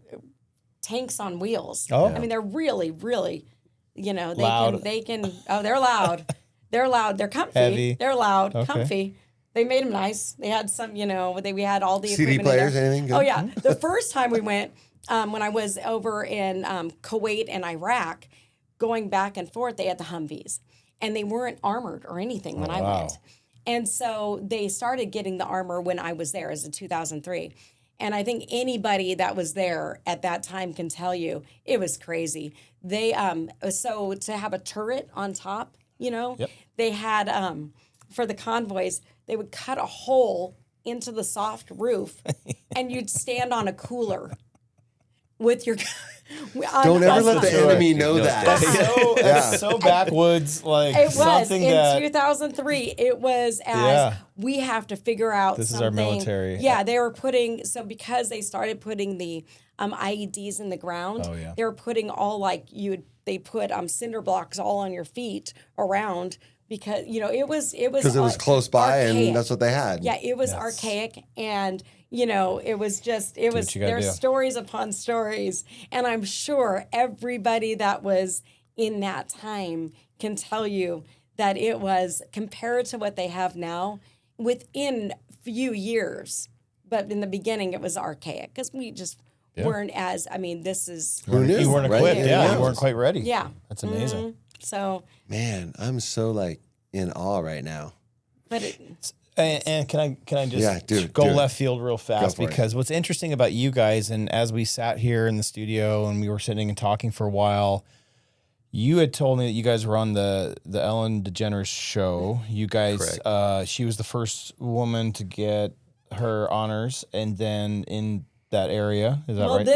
tanks on wheels. Oh. I mean, they're really, really, Loud. they can. Oh, they're loud. They're loud. They're comfy. Heavy. They're loud, Okay. comfy. They made them nice. They had some, we had all the CD equipment in players, there. anything good? Oh yeah. The first time we went, when I was over in Kuwait and Iraq, going back and forth, they had the Humvees, and they weren't armored or anything when I wow. went. And so they started getting the armor when I was there, as in 2003. And I think anybody that was there at that time can tell you it was crazy. They so to have a turret on top, they had for the convoys, they would cut a hole into the soft roof, and you'd stand on a cooler with your. Don't ever let the sure. enemy know that. That's so backwoods, like It was something in that 2003. It was as Yeah. we have to figure out. This is our something. military. Yeah, they were putting because they started putting the IEDs in the ground. Oh, yeah. They were putting all they put cinder blocks all on your feet around because it was Because it was close by archaic. and that's what they had. Yeah, it was archaic and it was just what you gotta there's do. stories upon stories, and I'm sure everybody that was in that time can tell you that it was compared to what they have now within few years, but in the beginning it was archaic because we just weren't as this is Who knew? you weren't right? equipped. Yeah, Yeah. you weren't quite ready. yeah. That's amazing. So, Man, I'm so in awe right now. but it, And can I just Yeah, do go it. left field real fast? for it. Because what's interesting about you guys, and as we sat here in the studio and we were sitting and talking for a while, you had told me that you guys were on the Ellen DeGeneres show. You guys, she was the first woman to get her honors, and then in that area, is that Well, right? this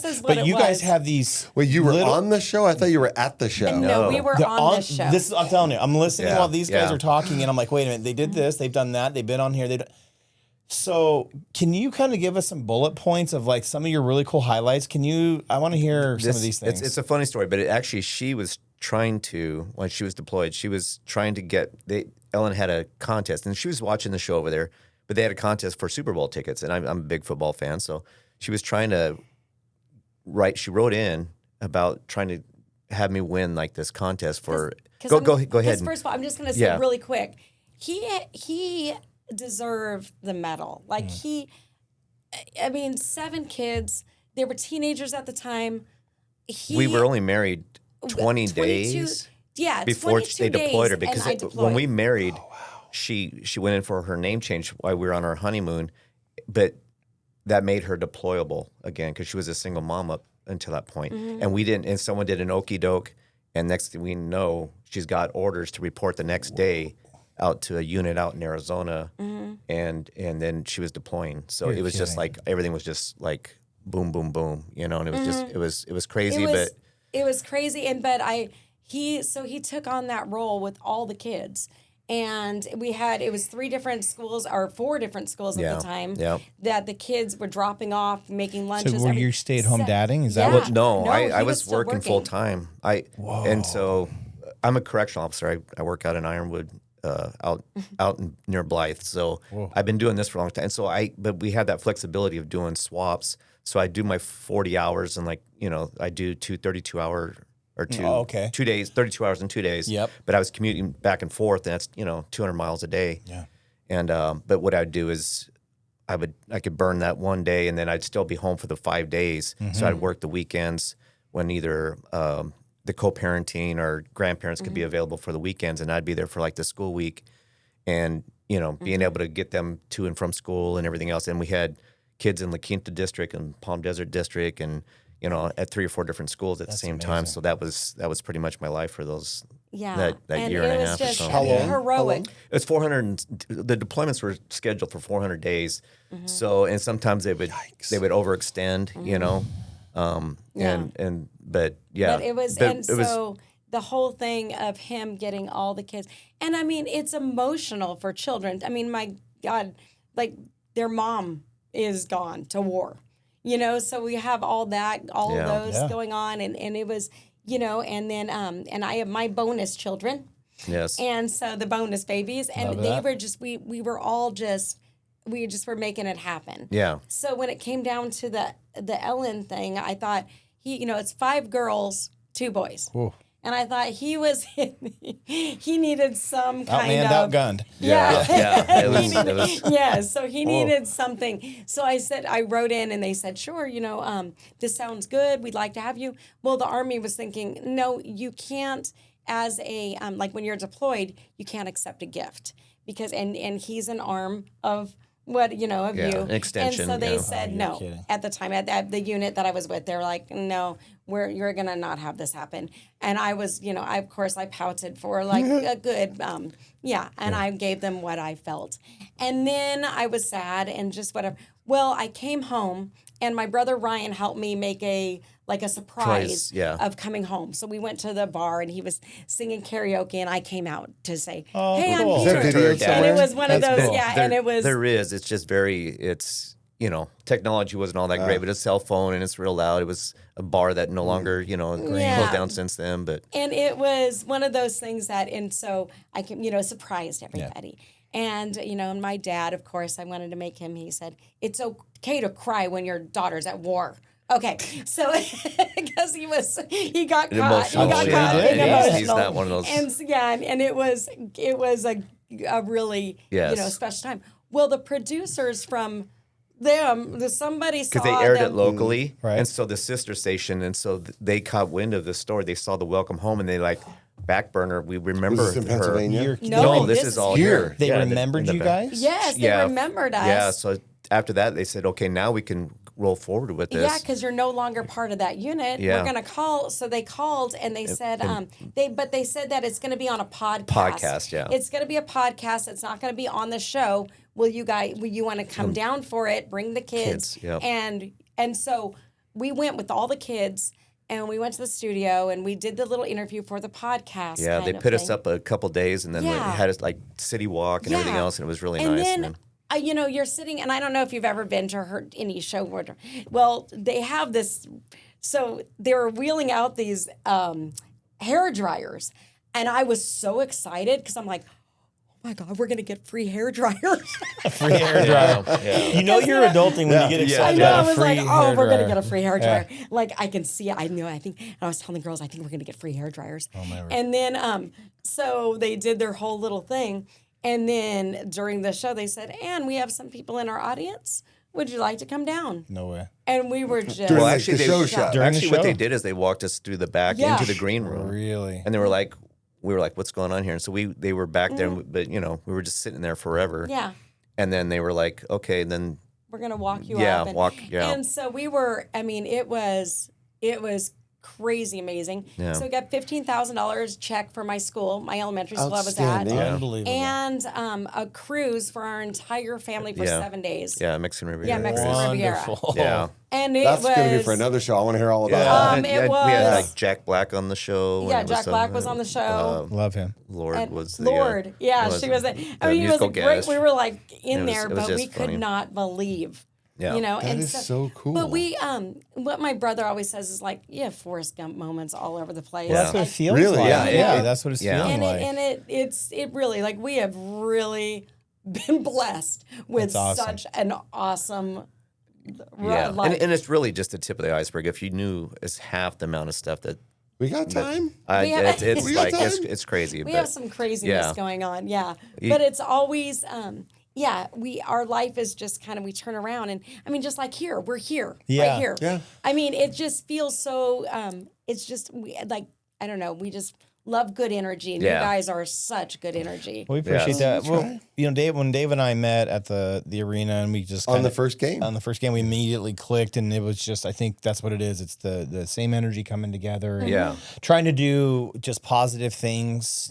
is what But it you guys was. have these. Wait, you were little- on the show? I thought you were at the show. no, we were on the show. I'm telling you, I'm listening Yeah, while these guys yeah. are talking, and I'm like, wait a minute, they did this, they've done that, they've been on here. So, can you kind of give us some bullet points of like some of your really cool highlights? I want to hear some of these things. It's a funny story, but she was trying to, when she was deployed, she was trying to Ellen had a contest, and she was watching the show over there, but they had a contest for Super Bowl tickets, and I'm a big football fan, so she was trying to she wrote in about trying to have me win like this contest for, go ahead. Because first of all, I'm just going to say really quick, he deserved the medal. Like 7 kids, they were teenagers at the time. We were only married 20 22 days Yeah, before 22 they deployed her, days, because and I when deployed. we married, she went in for her name change while we were on our honeymoon, but that made her deployable again because she was a single mom up until that point. And we didn't, and someone did an okey doke, and next thing we know, she's got orders to report the next day out to a unit out in Arizona, and then she was deploying. So it was just like everything was just like boom, boom, boom, and it was just it was crazy, It was crazy, he took on that role with all the kids. And it was 3 different schools or 4 different schools at the time that the kids were dropping off, making lunches. So were you stay-at-home dadding? Is that Yeah. what? No, he I was still working full time. And so I'm a correctional officer. I work out in Ironwood, out near Blythe. So I've been doing this for a long time. So but we have that flexibility of doing swaps. So I do my 40 hours and I do 2 32-hour or 2 days, 32 hours in 2 days. Yep. But I was commuting back and forth, and that's 200 miles a day. Yeah. And but what I'd do is I could burn that one day, and then I'd still be home for the 5 days. So I'd work the weekends when either the co-parenting or grandparents could be available for the weekends, and I'd be there for like the school week, and being able to get them to and from school and everything else. And we had kids in La Quinta district and Palm Desert district, and at 3 or 4 different schools at the same time. So that was pretty much my life for those that and year and a half or just so. heroic. It's 400. The deployments were scheduled for 400 days. So, and sometimes they would overextend, but it was, so the whole thing of him getting all the kids, and I mean, it's emotional for children. I mean, my God, like their mom is gone to war, so we have all of those going on, and it was, and then, and I have my bonus children. Yes. And so the bonus babies, and they were just, we were all just, we just were making it happen. Yeah. So when it came down to the Ellen thing, I thought it's 5 girls, 2 boys. Ooh. And I thought he needed some kind Outmanned, of outgunned. It was yeah, so he needed something. So I wrote in and they said, sure, this sounds good. We'd like to have you. Well, the Army was thinking, no, you can't, as a, like when you're deployed, you can't accept a gift because, and he's an arm of what, of you. An extension. And so they said you're no. kidding. At the time, at the unit that I was with, they were like, no, you're going to not have this happen. And I was, of course, I pouted for like a good, and I gave them what I felt. And then I was sad and just whatever. Well, I came home and my brother Ryan helped me make a surprise of coming home. So we went to the bar and he was singing karaoke and I came out to say, hey, cool. I'm Is here. that video And somewhere? it was one of those, cool. and it was. There is. It's just technology wasn't all that great, but it's a cell phone and it's real loud. It was a bar that no longer, closed down since then. But And it was one of those things and so I can, surprised everybody. Yeah. And, and my dad, of course, I wanted to make him, he said, it's okay to cry when your daughter's at war. Okay, so because he got caught. He got caught being emotional. He's not one of those. And it was a really special time. Well, the producers from somebody saw because they aired them. it locally, Right. and so the sister station, and so they caught wind of the story. They saw the welcome home, and they back burner. We remember Was this in her. Pennsylvania? No, this is all here. They Yeah, remembered in you the guys? Yes, they remembered us. Yeah, so after that, they said, okay, now we can roll forward with this. Yeah, because you're no longer part of that unit. Yeah. We're gonna call. So they called and they said, they said that it's gonna be on a podcast. Podcast, yeah. It's gonna be a podcast. It's not gonna be on the show. Will you want to come down for it? Bring the kids. Yep. And so we went with all the kids. And we went to the studio and we did the little interview for the podcast. Yeah, they put us up a couple days and then they had us city walk and everything else, and it was really and nice. Then, you're sitting, and I don't know if you've ever been to any show where, well, they have this. So they were wheeling out these hair dryers, and I was so excited because I'm like, oh my God, we're gonna get free hair dryers. Free hair dryer. Yeah. You're adulting when you get excited I know. I about a was free like, hair oh, we're dryer. gonna get a free hair dryer. Like I can see it. I was telling the girls, I think we're gonna get free hair dryers. Oh my word. And then so they did their whole little thing. And then during the show they said, and we have some people in our audience. Would you like to come down? No way. And we were just During Well, like actually, the they- show. During the Actually, what show? they did is they walked us through the back Yeah. into the green room. Really? And they were like, we were like, what's going on here? And so they were back there, but we were just sitting there forever. yeah. And then they were like, okay, then We're gonna walk you Yeah, up. yeah. And so we were. I mean, it was crazy amazing. Yeah. So I got $15,000 check for my school, my elementary school I was at. Outstanding. Unbelievable. And a cruise for our entire family for 7 days. yeah, Mexican Riviera. Yeah, Mexican Riviera. Wonderful. Yeah. And it That's was going to be for another show. I want to hear all about it. it we was- had like Jack Black on the show. Yeah, and it Jack Black was on the show. Love him. Lord And was the Lord, yeah, she was. I mean, he was a musical great. guest. We were like in It was- there, it was but we just could funny. not believe. Yeah. That and is so cool. But we, what my brother always says is like, Forrest Gump moments all over the place. Well, that's what it feels Really? like. Yeah, Yeah, it- that's what it's yeah. feeling like. It really like we have really been blessed with That's awesome. such an awesome. Yeah, life. and it's really just the tip of the iceberg. If you knew, it's half the amount of stuff that We got time? We have- it's We got like time? it's crazy. We but have some craziness yeah. going on, yeah. But it's always, our life is just kind of, we turn around and, I mean, just like here, we're here, Yeah. right here. Yeah. I mean, it just feels so, it's just, I don't know. We just love good energy, and you guys are such good energy. We appreciate that. Well, when Dave and I met at the arena, and we just on the first game, we immediately clicked, and it was just, I think that's what it is. It's the same energy coming together. And trying to do just positive things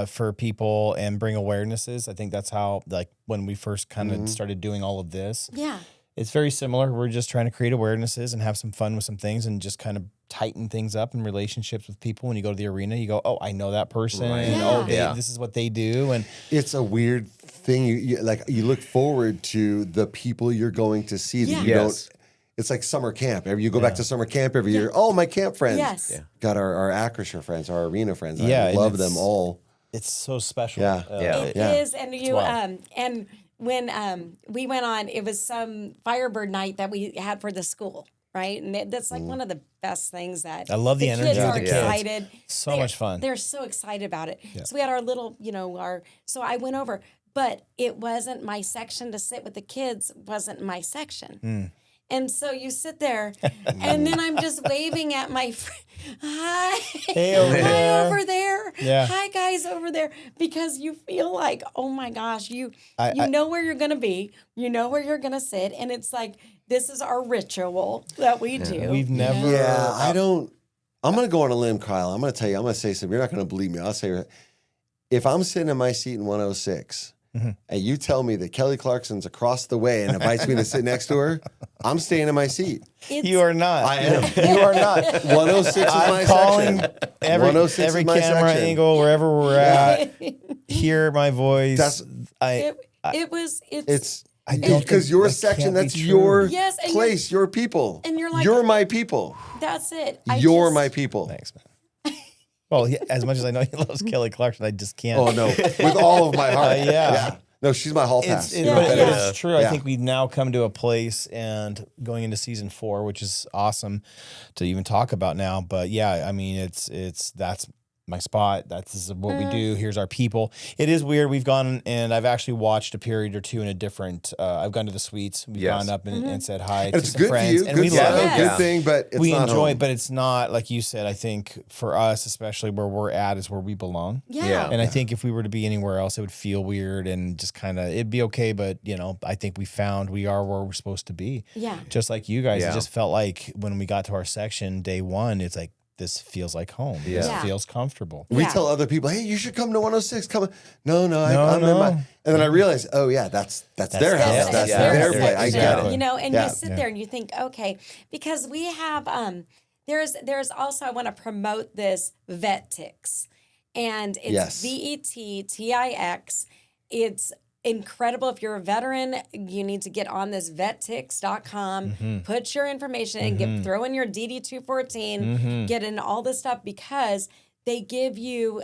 for people and bring awarenesses. I think that's how, like, when we first kind of started doing all of this. Yeah. It's very similar. We're just trying to create awarenesses and have some fun with some things and just kind of tighten things up in relationships with people. When you go to the arena, you go, oh, I know that person. Right. And, this is what they do. And it's a weird thing. You look forward to the people you're going to see that you don't. It's like summer camp. You go back to summer camp every year. Oh, my camp friends. Yes. Yeah. Got our Acrisure friends, our arena friends. Yeah, I love them all. It's so special. It is. And you, and when we went on, it was some Firebird night that we had for the school, right? And that's like one of the best things that I love the energy kids of are the kids. excited. So much fun. They're so excited about it. Yeah. So we had our little, so I went over, but it wasn't my section to sit with the kids, wasn't my section. And so you sit there, and then I'm just waving at my friend. Hi. Hey, over there. Hi, over there. Yeah. Hi, guys, over there. Because you feel like, oh, my gosh, you know where you're going to be. You know where you're going to sit. And it's like, this is our ritual that we do. We've never. Yeah, I don't. I'm going to go on a limb, Kyle. I'm going to tell you. I'm going to say something. You're not going to believe me. I'll say, if I'm sitting in my seat in 106, and you tell me that Kelly Clarkson's across the way and invites me to sit next to her, I'm staying in my seat. You are not. I am. You are not. 106 is my calling section. every 106 every is my camera section. angle, wherever we're at. Hear my voice. It's I don't because think your that section, can't be that's true. your Yes, and place, your people. and you're like, you're my people. That's it. You're my people. Thanks, man. Well, as much as I know he loves Kelly Clarkson, I just can't. Oh no, with all of my heart. Yeah. No, she's my hall pass. But it's true. I think we've now come to a place, and going into season 4, which is awesome to even talk about now. But yeah, I mean, it's that's my spot. That's what we do. Here's our people. It is weird. We've gone, and I've actually watched a period or two in a different. I've gone to the suites. We've gone up and said hi to some good friends, for you. and we good love it. Good thing, but it's we not enjoy home. it, but it's not, like you said. I think for us, especially where we're at, is where we belong. Yeah. And I think if we were to be anywhere else, it would feel weird and just kind of, it'd be okay. But, I think we found we are where we're supposed to be. Yeah. Just like you guys. Yeah. It just felt like when we got to our section day 1, it's like, this feels like home. This feels comfortable. We tell other people, hey, you should come to 106. Come. I'm No. in my. And then I realized, oh yeah, that's their house. That's their place. I get it. And you sit there and you think, okay, because we have there's also, I want to promote this VetTix, and it's VETTIX. It's incredible. If you're a veteran, you need to get on this vettix.com, put your information in, throw in your DD214, get in all this stuff, because they give you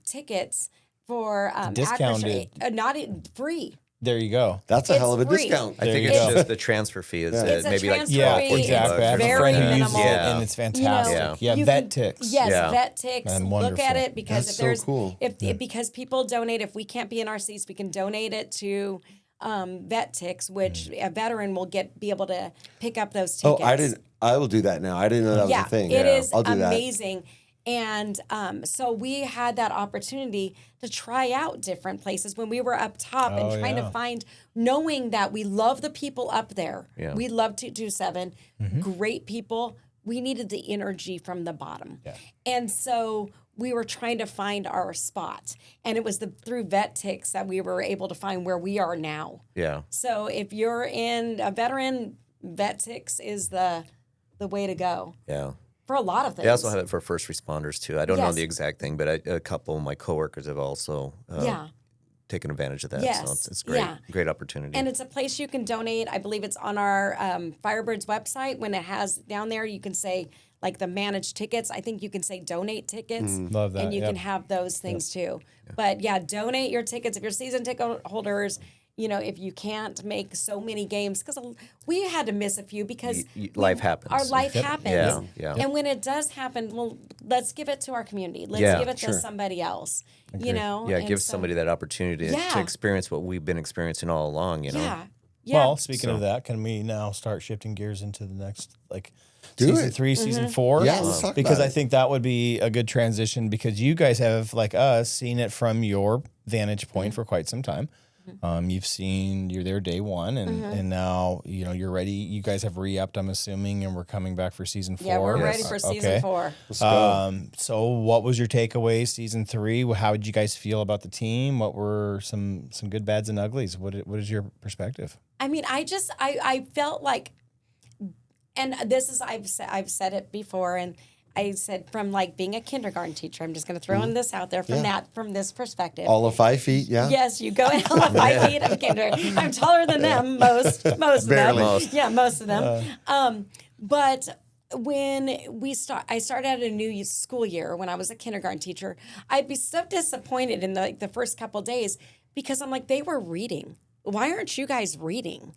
tickets for discounted, not free. There you go. That's a hell of a free. discount. I think you it's go. just the transfer fee is It's a maybe like transfer 12, fee. 14 Exactly. I have bucks. a Very friend who uses minimal. it, and it's fantastic. You can- VetTix. Yes, Yeah. VetTix. And Look wonderful. at it, because That's if so there's cool. because people donate. If we can't be in our seats, we can donate it to VetTix, which a veteran will be able to pick up those tickets. I will do that now. I didn't know that was a thing. It is I'll do amazing. And so we had that opportunity to try out different places when we were up top and trying to find, knowing that we love the people up there. Yeah. We love 227, great people. We needed the energy from the bottom. Yeah. And so we were trying to find our spot. And it was through VetTix that we were able to find where we are now. Yeah. So if you're in a veteran, VetTix is the way to go. Yeah. For a lot of things. They also have it for first responders too. I don't know Yes. the exact thing, but a couple of my coworkers have also taken advantage of that. Yes. So it's great. Yeah. Great opportunity. And it's a place you can donate. I believe it's on our Firebirds website. When it has down there, you can say, like, the managed tickets. I think you can say donate tickets. Love that. And you can have those things too. But donate your tickets. If you're season ticket holders, if you can't make so many games, because we had to miss a few because life happens. Our life happens. Yeah. And when it does happen, well, let's give it to our community. Let's give it to somebody else. Yeah, And give so- somebody that opportunity to experience what we've been experiencing all along. Yeah. Yeah. Well, speaking of that, can we now start shifting gears into the next, like, Do season it. 3, season 4? Yeah, let's talk Because about I it. think that would be a good transition because you guys have, like us, seen it from your vantage point for quite some time. You're there day one, and now you're ready. You guys have re-upped, I'm assuming, and we're coming back for season 4. Yeah, we're ready for season 4. Let's go. So what was your takeaway season 3? How did you guys feel about the team? What were some good bads and uglies? What is your perspective? I mean, I felt like, and this is I've said it before, and I said from like being a kindergarten teacher, I'm just going to throw in this out there from this perspective. All of 5 feet, yeah. Yes, you go in all of 5 feet of kindergarten. I'm taller than them, most of Barely. them. Yeah, most of them. But when I started out a new school year when I was a kindergarten teacher, I'd be so disappointed in the first couple days because I'm like, they were reading. Why aren't you guys reading?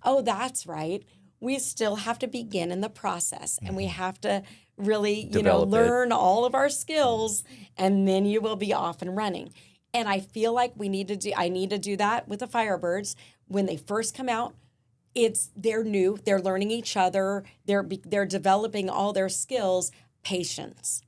Oh, that's right. We still have to begin in the process, and we have to really, Develop it. learn all of our skills, and then you will be off and running. And I feel like I need to do that with the Firebirds when they first come out. They're new, they're learning each other, they're developing all their skills, patience.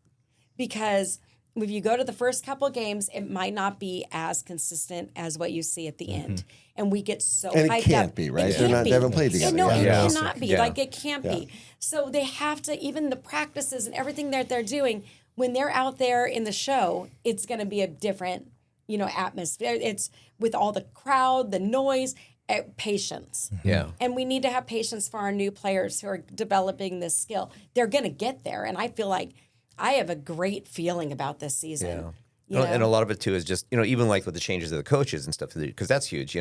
Because if you go to the first couple of games, it might not be as consistent as what you see at the end. And we get so And hyped it can't up. be, right? It They can't be. haven't played together. No, it Yeah. cannot be. Yeah. Like, it can't be. So they have to, even the practices and everything that they're doing, when they're out there in the show, it's going to be a different, atmosphere. It's with all the crowd, the noise, patience. Yeah. And we need to have patience for our new players who are developing this skill. They're going to get there. And I feel like I have a great feeling about this season. Yeah. You know? And a lot of it too is just, even like with the changes of the coaches and stuff, because that's huge.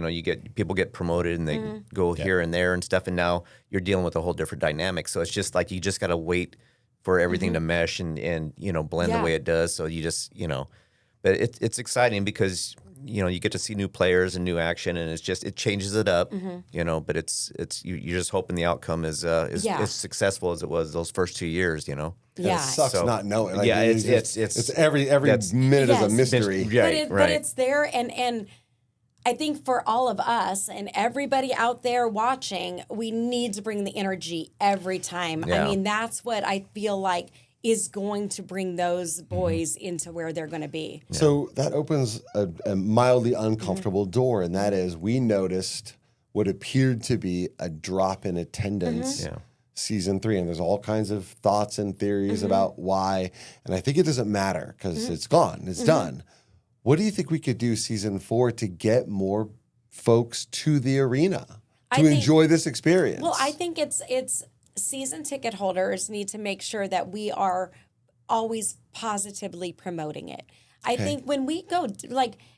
People get promoted and they go here and there and stuff, and now you're dealing with a whole different dynamic. So it's just like you just got to wait for everything to mesh and blend the way it does. So you just but it's exciting because you get to see new players and new action, and it changes it up. But you're just hoping the outcome is as successful as it was those first 2 years. It Yeah. sucks not knowing. Like, Yeah, it's every minute is a mystery. But it's there, and I think for all of us and everybody out there watching, we need to bring the energy every time. Yeah. I mean, that's what I feel like is going to bring those boys into where they're going to be. So that opens a mildly uncomfortable door, and that is we noticed what appeared to be a drop in attendance season 3, and there's all kinds of thoughts and theories about why, and I think it doesn't matter because it's gone, it's done. What do you think we could do season 4 to get more folks to the arena to enjoy this experience? Well, I think it's season ticket holders need to make sure that we are always positively promoting it. I think when we go,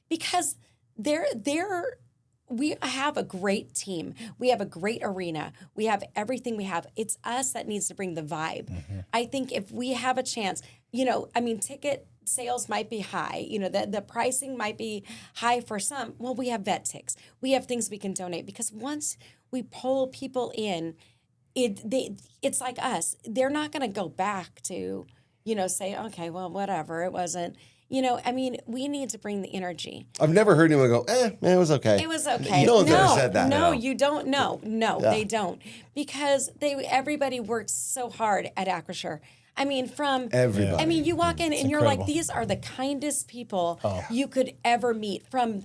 because we have a great team. We have a great arena. We have everything we have. It's us that needs to bring the vibe. I think if we have a chance, ticket sales might be high. The pricing might be high for some. Well, we have vet ticks. We have things we can donate because once we pull people in, it's like us. They're not going to go back to, say, okay, well, whatever. It wasn't, we need to bring the energy. I've never heard anyone go, man, it was okay. It was okay. No one's ever said that. No, you don't. No, they don't. Because everybody works so hard at Acrisure. Everybody. You walk in and you're incredible. like, these are the kindest people you could ever meet. From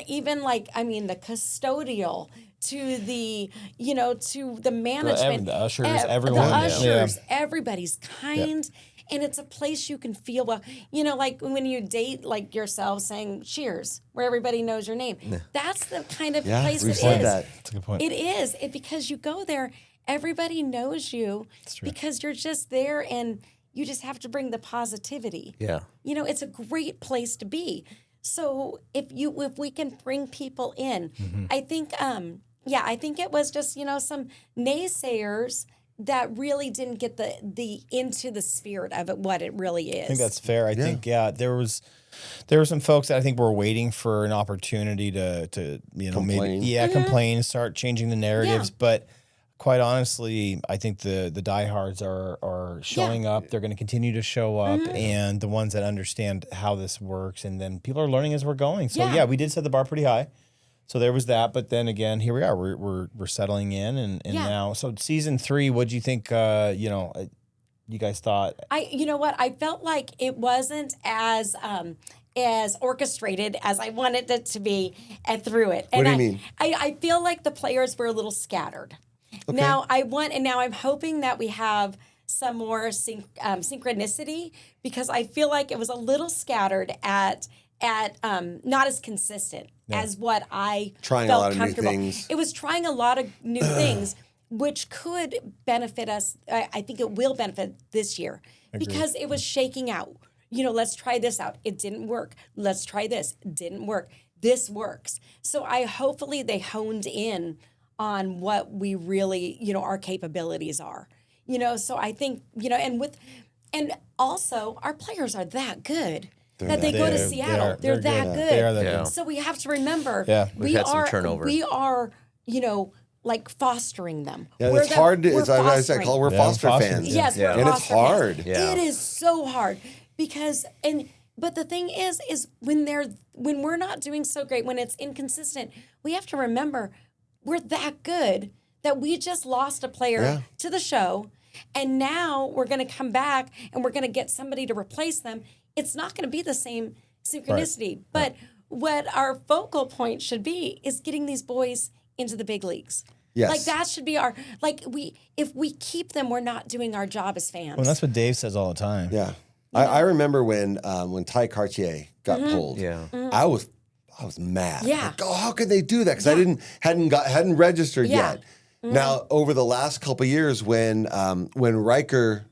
even the custodial to the, to the management. The ushers, everyone. The ushers, everybody's kind. And it's a place you can feel well. Like when you date yourself saying cheers, where everybody knows your name. That's the kind of place we've it said is. that. That's a good point. It is. Because you go there, everybody knows you because you're just there and you just have to bring the positivity. Yeah. It's a great place to be. So if we can bring people in, I think I think it was just, some naysayers that really didn't get the into the spirit of it, what it really is. I think that's fair. I think there were some folks that I think were waiting for an opportunity to Complain. maybe complain, start changing the narratives. Yeah. But quite honestly, I think the diehards are showing up. They're going to continue to show up, and the ones that understand how this works, and then people are learning as we're going. So we did set the bar pretty high. So there was that, but then again, here we are. We're settling in, and now. So season 3, what do you think? You guys thought? You know what? I felt like it wasn't as orchestrated as I wanted it to be, and through it. What And do you mean? I feel like the players were a little scattered. Okay. Now I'm hoping that we have some more synchronicity, because I feel like it was a little scattered at not as consistent as what I Trying a felt lot of new comfortable. things. It was trying a lot of new things, which could benefit us. I think it will benefit this year because it was shaking out. Let's try this out. It didn't work. Let's try this. It didn't work. This works. So hopefully they honed in on what we really, our capabilities are. So I think, and also our players are that good. That they go to Seattle. They're that good. They are that good. So we have to remember, We've had some turnover. We are, like fostering them. Yeah, it's hard. We're foster fans. Yes, we're and it's foster fans. hard. Yeah. It is so hard because but the thing is when we're not doing so great, when it's inconsistent, we have to remember we're that good that we just lost a player to the show, and now we're going to come back and we're going to get somebody to replace them. It's not going to be the same synchronicity, but what our focal point should be is getting these boys into the big leagues. Yes. Like that should be if we keep them, we're not doing our job as fans. Well, that's what Dave says all the time. Yeah. I remember when Ty Cartier got pulled. Yeah. I was mad. Yeah. Like, how could they do that? Because I hadn't registered yet. Now over the last couple of years, when Riker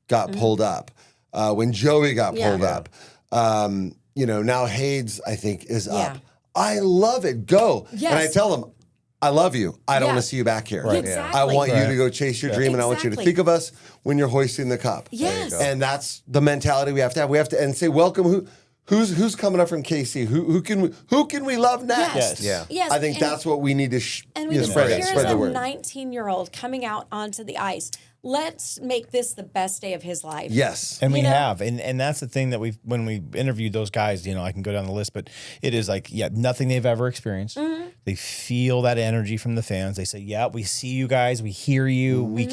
got pulled up, when Joey got pulled up, now Hades I think is up. I love it. Go. Yes. And I tell them, I love you. I don't want to see you back here. Right. Exactly. I want you to go chase your dream, and I want you to think of us when you're hoisting the cup. Yes. And that's the mentality we have to have. We have to say, welcome. Who's coming up from KC? Who can we love next? Yes. Yeah. Yes. I think that's what we need to spread the word. A 19-year-old coming out onto the ice. Let's make this the best day of his life. Yes. And we have. And that's the thing that when we interviewed those guys, I can go down the list, but it is like, nothing they've ever experienced. Mm-hmm. They feel that energy from the fans. They say, we see you guys, we hear you, we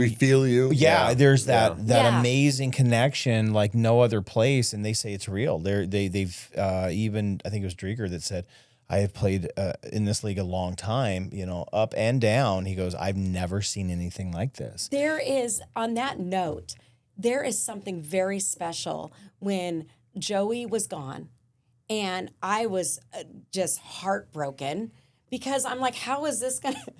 feel you. Yeah, there's that Yeah. amazing connection like no other place, and they say it's real. They've even, I think it was Drieger that said, I have played in this league a long time, up and down. He goes, I've never seen anything like this. There is, on that note, there is something very special when Joey was gone, and I was just heartbroken because I'm like, how is this going to...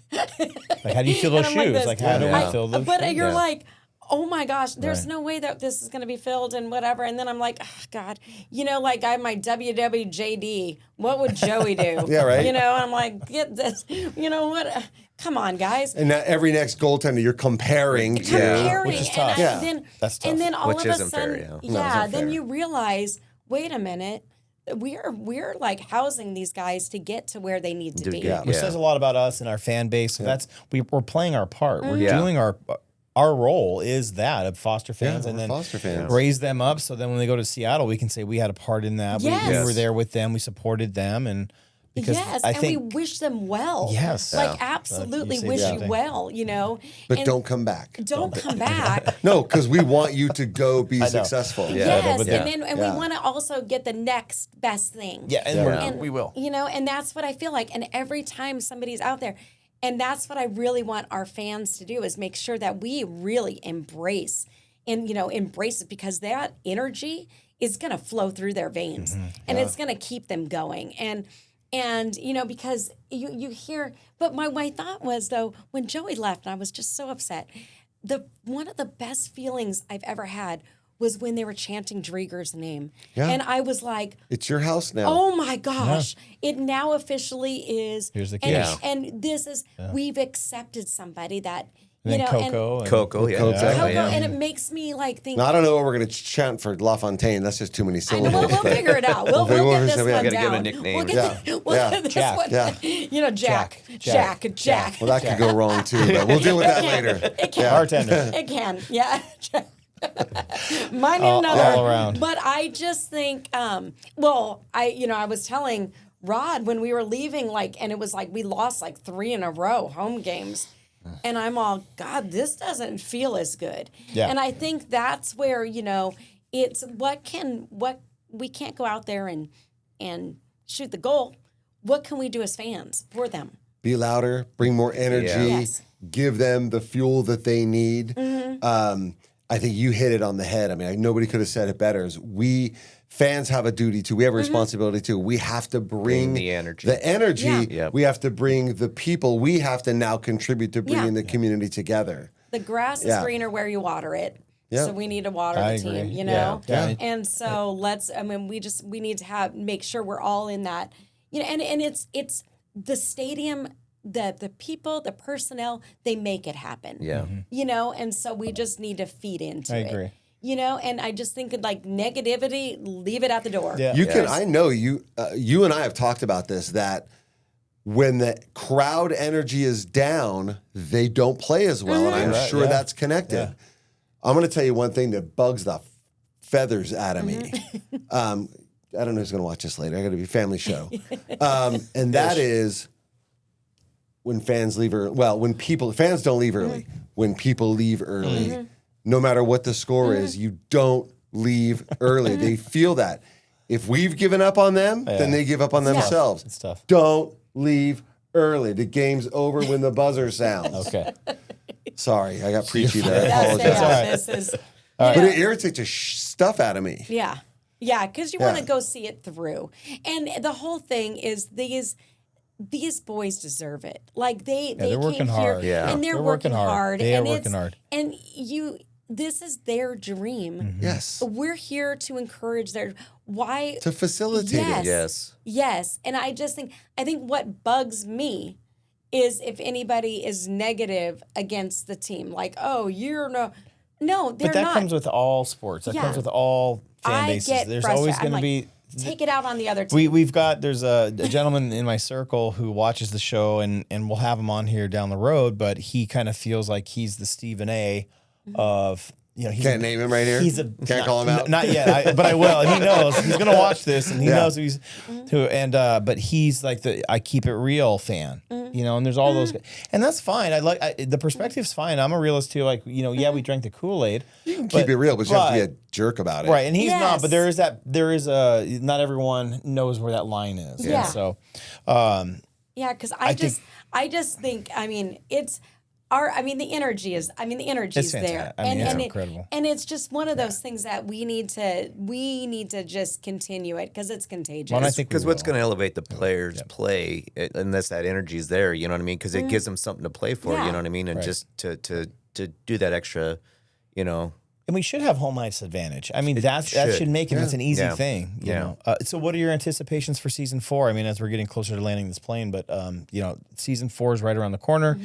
Like, how do you feel those And I'm shoes? like, How do I feel those But shoes? you're like, oh my gosh, there's Right. no way that this is going to be filled and whatever. And then I'm like, oh God, like I have my WWJD. What would Joey do? Yeah, right. And I'm like, get this. What? Come on, guys. And now every next goaltender you're comparing to. Comparing. Which is tough. Yeah. That's tough. And then all Which of a isn't sudden, fair, not then fair. you realize, wait a minute. We're like housing these guys to get to where they need to be. yeah. Which says a lot about us and our fan base. So that's we're playing our part. We're Yeah. doing our role is that of foster fans, Yeah, and then foster fans. raise them up. So then when they go to Seattle, we can say we had a part in that. Yes. We were there with them. We supported them, and because Yes, I and think we wish them well. Yes. Like Yeah. absolutely You say wish the you thing. well, But And don't come back. don't come back. No, because we want you to go be successful. Yes, but yeah. and we want to also get the next best thing. yeah, and we will. And that's what I feel like. And every time somebody's out there, and that's what I really want our fans to do is make sure that we really embrace it, because that energy is going to flow through their veins and it's going to keep them going. And because you hear, but my thought was though, when Joey left, and I was just so upset, one of the best feelings I've ever had was when they were chanting Drieger's name. Yeah. And I was like, It's your house now. oh my gosh, it now officially is. Here's the and, key. and this is, we've accepted somebody that, And then Coco. and- Coco, yeah. Coco. Exactly, Coco, yeah. and it makes me like think, Now, I don't know what we're going to chant for LaFontaine. That's just too many I know, syllables. we'll figure it out. We'll figure get it this out. one Yeah. Gotta down. give a nickname. We'll Yeah. get this Yeah. one. Yeah. Jack. Jack. Well, that could go wrong too, but we'll deal with that later. It can. Bartender. It can. Yeah. Mine All and another. around. But I just think, I was telling Rod when we were leaving, like, and it was like we lost like 3 in a row home games. And I'm all, God, this doesn't feel as good. Yeah. And I think that's where, it's what we can't go out there and shoot the goal. What can we do as fans for them? Be louder, bring more energy, Yes. give them the fuel that they need. I think you hit it on the head. I mean, nobody could have said it better. Fans have a duty too. We have a responsibility too. We have to bring the energy. The energy. Yeah. Yep. We have to bring the people. We have to now contribute to bringing the community together. The grass is greener where you water it. Yeah. So we need to water I the agree. team, you know? Yeah. And so we need to make sure we're all in that, and it's the stadium, the people, the personnel, they make it happen. Yeah. And so we just need to feed into it. I agree. And I just think like negativity, leave it at the door. Yeah. You can. I know you. You and I have talked about this. That when the crowd energy is down, they don't play as well, and I'm Right, sure yeah. that's connected. I'm going to tell you one thing that bugs the feathers out of me. I don't know who's going to watch this later. I got to be a family show, and that is when fans leave early. Well, fans don't leave early. When people leave early, no matter what the score is, you don't leave early. They feel that. If we've given up on them, then they give up on themselves. It's tough. Don't leave early. The game's over when the buzzer sounds. Okay. Sorry, I got preachy there. I That's apologize. all right. This is, But it irritates the stuff out of me. yeah. Yeah, because you want to go see it through. And the whole thing is these boys deserve it. Like they they're came working here hard. Yeah. and they're working hard. They are and working hard. And this is their dream. Yes. We're here to encourage why To facilitate Yes. it. Yes. Yes, and I think what bugs me is if anybody is negative against the team, like, oh, you're no, they're But that not. comes with all sports. That Yeah. comes with all fan I bases. get There's frustrated. always I'm going to like, be. take it out on the other team. There's a gentleman in my circle who watches the show, and we'll have him on here down the road, but he kind of feels like he's the Stephen A. of, he's Can't name him right here? He's Can't call him out? Not yet, but I will. And he knows he's going to watch this, and he knows but he's like I keep it real fan, and there's all those, and that's fine. The perspective's fine. I'm a realist too. Like, we drank the Kool-Aid. Keep it real, but you have to be a jerk about it. Right, and he's not, Yes. but not everyone knows where that line is. Yeah. And so, Yeah, because I just think, it's the energy is, the energy It's is there. fantastic. I mean, it's incredible. And it's just one of those things that we need to just continue it because it's contagious. Well, I think Because we what's will. going to elevate the players' play, unless that energy is there, you know what I mean? Because it gives them something to play for, Yeah. you know what I mean? And Right. just to do that extra, And we should have home ice advantage. I mean, that should make it. It's an easy Yeah. thing, you Yeah. know. So, what are your anticipations for season 4? I mean, as we're getting closer to landing this plane, but season 4 is right around the corner.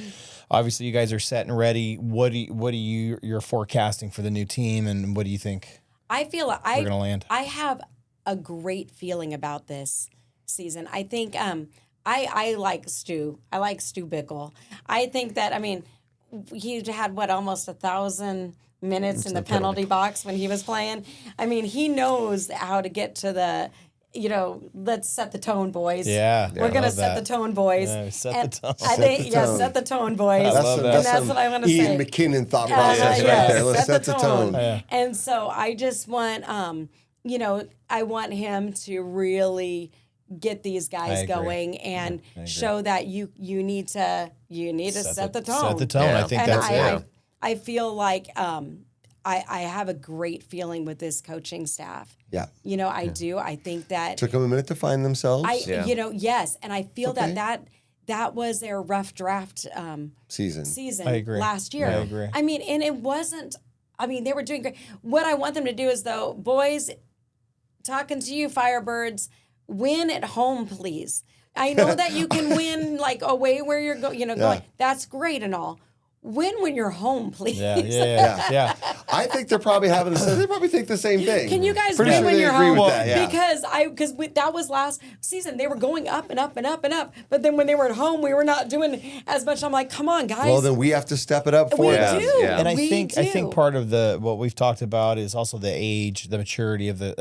Obviously, you guys are set and ready. What are you're forecasting for the new team, and what do you think? I feel we're gonna land? I have a great feeling about this season. I think I like Stu. I like Stu Bickle. I think that he had almost 1,000 minutes in the penalty box when he was playing. He knows how to get to the. Let's set the tone, boys. Yeah, we're I gonna love set that. the tone, boys. Yeah, set And the tone. I think, Set the tone. set the tone, boys. love that. And that's what I want to Ian say. McKinnon thought process right yes, there. Let's set the tone. Yeah. And so I just want, I want him to really get these I guys agree. going and I agree. show that you need to set the tone. Set the tone. Yeah. I think And that's it. I feel like I have a great feeling with this coaching staff. Yeah. I do. I think that Took them a minute to find themselves. yes, and I feel Okay. that was their rough draft season. I agree. last year. I agree. And it wasn't. They were doing great. What I want them to do is, though, boys, talking to you, Firebirds, win at home, please. I know that you can win away where you're going. That's great and all. Win when you're home, please. Yeah. I think they're probably having the same. They probably think the same thing. Can you guys Pretty win sure when they you're agree home? with that, yeah. Because that was last season. They were going up and up and up and up. But then when they were at home, we were not doing as much. I'm like, come on, guys. Well, then we have to step it up for we them. do. Yeah. And I We think do. part of what we've talked about is also the age, the maturity of the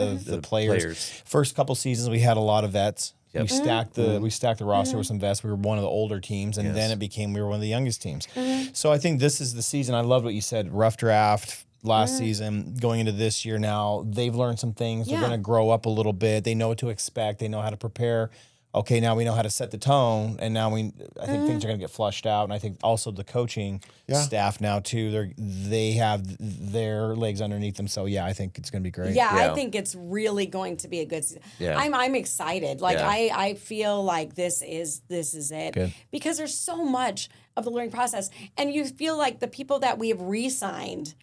players. players. First couple seasons we had a lot of vets, We stacked the roster with some vets. We were one of the older teams, and then it became we were one of the youngest teams. So I think this is the season. I love what you said. Rough draft last season, going into this year now. They've learned some things. They're going to grow up a little bit. They know what to expect. They know how to prepare. Okay, now we know how to set the tone, and now I think things are going to get flushed out. And I think also the coaching staff now too. They have their legs underneath them. So I think it's going to be great. Yeah, I think it's really going to be a good season. Yeah. I'm excited. Like I feel like this is it because there's so much of the learning process, and you feel like the people that we have re-signed.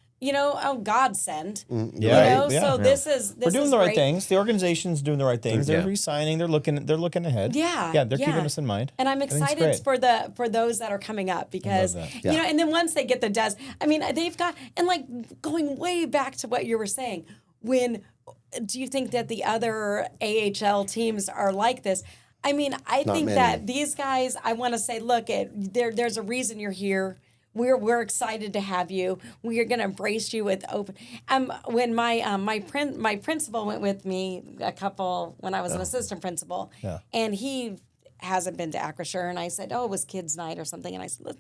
God send. So this is we're doing is the right great. things. The organization's doing the right things. They're re-signing. They're looking ahead. They're keeping us in mind. And I'm excited for those that are coming up because and then once they get the Des, I mean they've got and like going way back to what you were saying. When do you think that the other AHL teams are like this? I mean, I think that these guys. I want to say, look, there's a reason you're here. We're excited to have you. We are going to embrace you with open. When my principal went with me when I was an assistant principal, and he hasn't been to Acrisure, and I said, it was kids' night or something, and I said,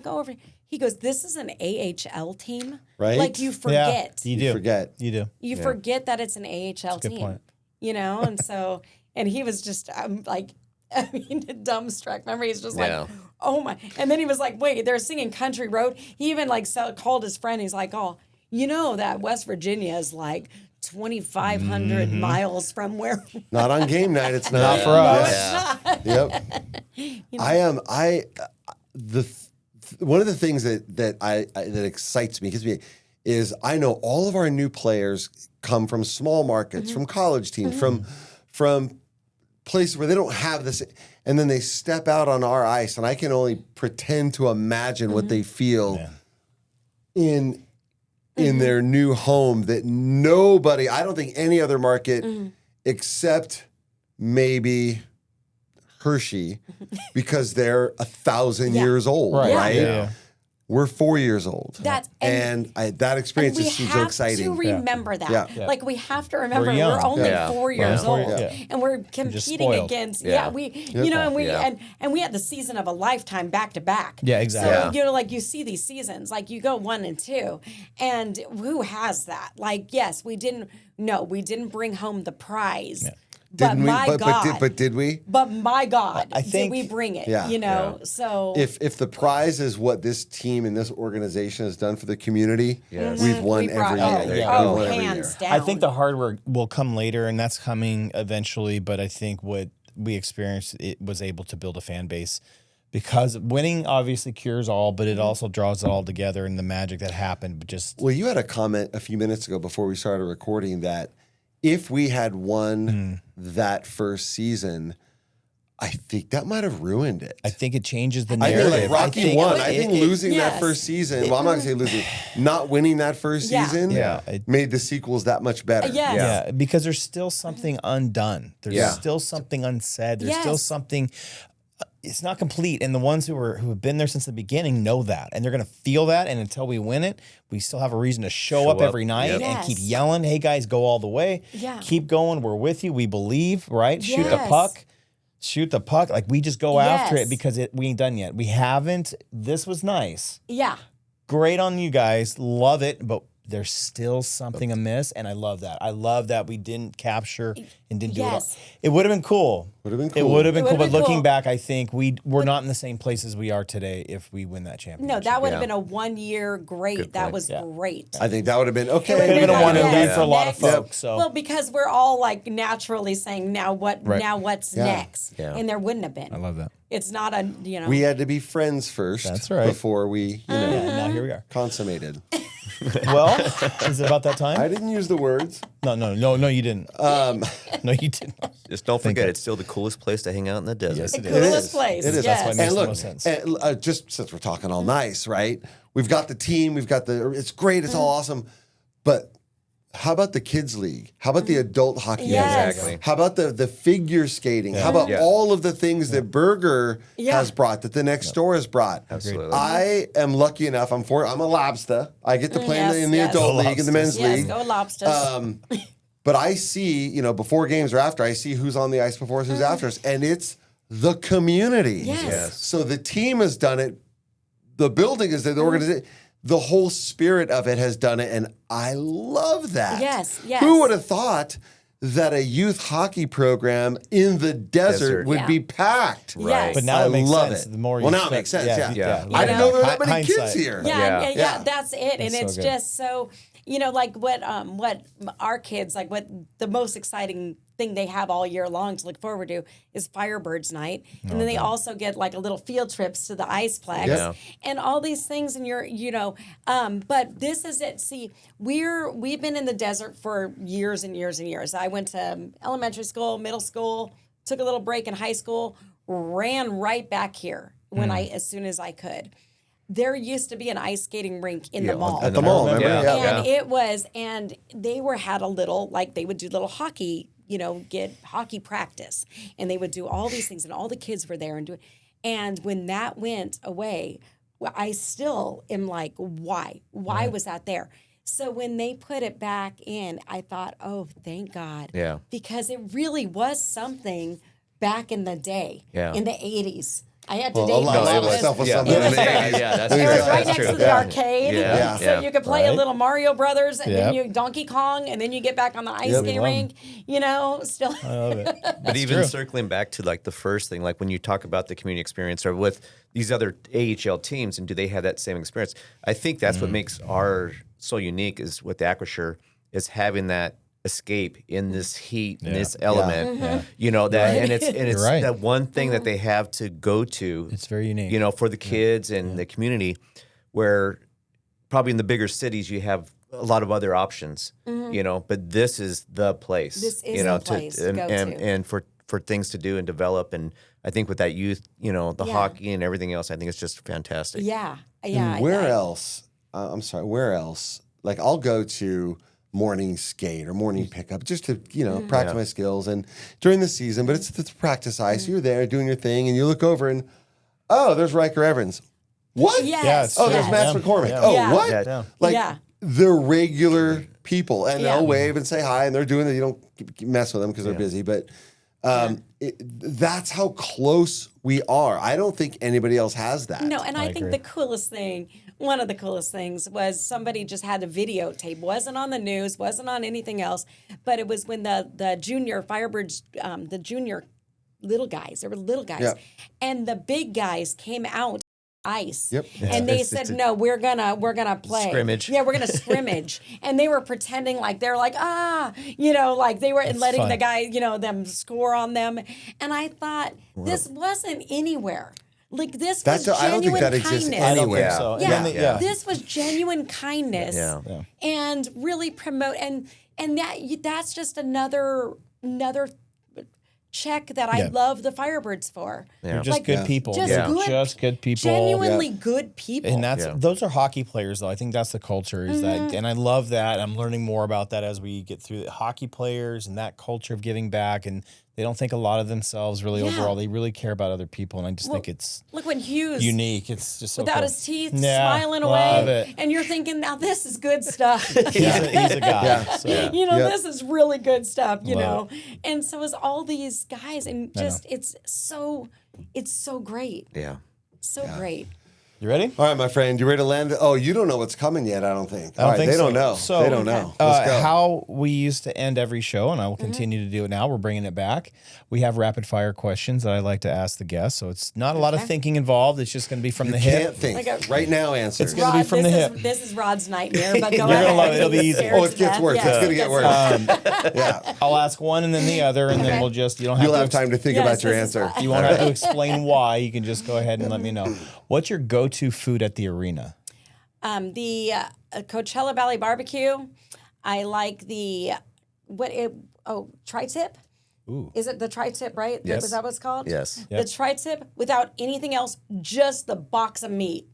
go over. He goes, this is an AHL team, right? Like you forget. You do. You forget that it's an AHL team. Good point. And so and he was just dumbstruck. Remember, he's just like, oh my. And then he was like, wait, they're singing Country Road. He even called his friend. He's like, that West Virginia is like 2,500 miles from where. Not on game night. It's not. Not for us. No, it's not. One of the things that excites me is I know all of our new players come from small markets, from college teams, from places where they don't have this, and then they step out on our ice, and I can only pretend to imagine what they feel in their new home that nobody, I don't think any other market except maybe Hershey, because they're 1,000 years old, right? Yeah. We're 4 years old. That experience is so exciting. We have to remember that. Yeah. Like we have to remember We're we're only 4 years old, Yeah. and we're competing spoiled. against. And we had the season of a lifetime back to back. Yeah, exactly. So like you see these seasons, like you go 1 and 2, and who has that? Like yes, we didn't bring home the prize. Yeah. But Didn't we? my God. But did we? But my God, I think- did we bring it? Yeah. So If the prize is what this team and this organization has done for the community, we've won every year. There you go. We've won every hands year. down. I think the hard work will come later, and that's coming eventually. But I think what we experienced, it was able to build a fan base because winning obviously cures all, but it also draws it all together and the magic that happened. But just Well, you had a comment a few minutes ago before we started recording that if we had won that first season, I think that might have ruined it. I think it changes the I narrative. think like Rocky won. I think losing that yes. first season, well, I'm not going to say losing, not winning that first season made the sequels that much better. Yes. Yeah, because there's still something undone. There's still something unsaid. There's still something. It's not complete, and the ones who have been there since the beginning know that, and they're going to feel that. And until we win it, we still have a reason to show up every night and keep yelling, "Hey guys, go all the way! Keep going. We're with you. We believe. Right? Shoot the puck." Shoot the puck. Like, we just go after it because we ain't done yet. We haven't. This was nice. Yeah. Great on you guys. Love it. But there's still something amiss. And I love that. I love that we didn't capture and didn't do it all. It would have been cool. Would have been cool. It would have been cool. But been looking cool. back, I think we're not in the same place as we are today if we win that championship. No, that would have been a 1 year great. That was Yeah. great. I think that would have been okay. Could have been a one and Yes. done for a lot of Next. folks. So Well, because we're all like naturally saying now what's next, and there wouldn't have been. I love that. It's not a We had to be friends first. That's right. Before we, Yeah, now here we are. consummated. Well, is it about that I time? didn't use the words. No, you didn't. No, you didn't. Just don't forget, it's still the coolest place to hang out in the desert. Yes, it the is. coolest place. It is. Yes. That's why it makes And the look, most sense. and, just since we're talking all nice, right? We've got the team. We've got it's great. It's all awesome. But how about the kids league? How about the adult hockey? Yes. Exactly. How about the figure skating? How about all of the things that Burger has brought, that the next store has brought? Absolutely. I am lucky enough. I'm a lobster. I get to play in the adult league and the men's Yes, league. go Lobsters. But I see, you know, before games or after, I see who's on the ice before us, who's after us, and it's the community. Yes. So the team has done it. The building is there. The organization, the whole spirit of it has done it, and I love that. Yes. Who would have thought that a youth hockey program in the desert would be packed? Yes. But now I it makes love sense. it. The more you Well, now it spend- makes sense. Yeah. yeah. I didn't know there were that many Hindsight. kids here. Yeah, that's it. And so it's good. just so, you know, like what our kids, like what the most exciting thing they have all year long to look forward to is Firebirds night. And then they also get like a little field trips to the Iceplex and all these things. And but this is it. See, we've been in the desert for years and years and years. I went to elementary school, middle school, took a little break in high school, ran right back here as soon as I could. There used to be an ice skating rink in the mall. At the mall, remember? And it was, and they had a little, like they would do little hockey, you know, get hockey practice. And they would do all these things, and all the kids were there and doing. And when that went away, I still am like, why? Why was that there? So when they put it back in, I thought, oh, thank God. Yeah. Because it really was something back in the day, in the 80s. I had to Well, date a lot of myself. stuff was Yeah. something. It was in the great. 80s. that's It was right that's next true. to the arcade. Yeah. So you could play a Right. little Mario Brothers and then Yep. you Donkey Kong and then you get back on the ice Yep. skating Love 'em. rink, you know, still. I love it. But even true. circling back to like the first thing, like when you talk about the community experience or with these other AHL teams, and do they have that same experience? I think that's what makes our so unique is with the Acrisure is having that escape in this heat, in this element, you know, that, and it's You're right. that one thing that they have to go to, It's very unique. you know, for the kids and the community, where probably in the bigger cities, you have a lot of other options, you know, but this is the place, This is you know, the place to and, go and, to. and for things to do and develop. And I think with that youth, you know, the hockey and everything else, I think it's just fantastic. Yeah. Where else? I'm sorry. Where else? Like I'll go to morning skate or morning pickup just to practice my skills and during the season. But it's practice ice. You're there doing your thing, and you look over and there's Riker Evans. What? Yes. Oh, there's Max McCormick. Yeah. Oh, Yeah. what? Yeah. Like Yeah. the regular people, and Yeah. they'll wave and say hi, and they're doing it. You don't mess with them because they're busy, but. That's how close we are. I don't think anybody else has that. No, and I think agree. the coolest thing, one of the coolest things was somebody just had a videotape. Wasn't on the news, wasn't on anything else, but it was when the junior Firebirds, the junior little guys, there were little guys, Yeah. and the big guys came out ice. Yep. And they said, no, we're gonna play. Scrimmage. Yeah, we're gonna scrimmage. And they were pretending like they're like, like they were letting fun. the guy, them score on them. And I thought, this wasn't anywhere. Like this was I don't think genuine that exists kindness. I don't think anywhere. so. Yeah. And then This was genuine kindness Yeah. and really promote and that's just another check that I love the Firebirds for. You're just good people. Just You're good, just good people. Genuinely good people. And those are hockey players, though. I think that's the culture. Is that, and I love that. I'm learning more about that as we get through it. Hockey players and that culture of giving back, and they don't think a lot of themselves really overall. They really care about other people, and I just think it's look when Hughes unique. It's just so without cool. his teeth, Yeah, smiling love away, it. and you're thinking, now this is good stuff. He's a guy. Yeah. So. This is really good stuff, you Love know. And so is all these guys, and just it's so great, Yeah. so great. You ready? All right, my friend, you ready to land? Oh, you don't know what's coming yet, I don't think. I don't think they so. don't know. So, they don't know. Let's go. How we used to end every show, and I will continue to do it now. We're bringing it back. We have rapid fire questions that I like to ask the guests. So it's not a lot of thinking involved. It's just going to be from the Can't hip. think. Like right now, answer. It's gonna be from the hip. This is Rod's nightmare, but go You're ahead. gonna love it. It'll be He's easy. scared Oh, it to gets death. worse. Yeah, It's going to get worse. Yeah. I'll ask one and then the other, and then we'll just you don't have You'll to have time to think Yes, about your this is answer. fine. You won't have to explain why. You can just go ahead and let me know. What's your go-to food at the arena? The Coachella Valley barbecue. I like the tri-tip. Ooh. Is it the tri-tip, right? Yes. Is that what it's called? Yes. The tri-tip without anything else, just the box of meat.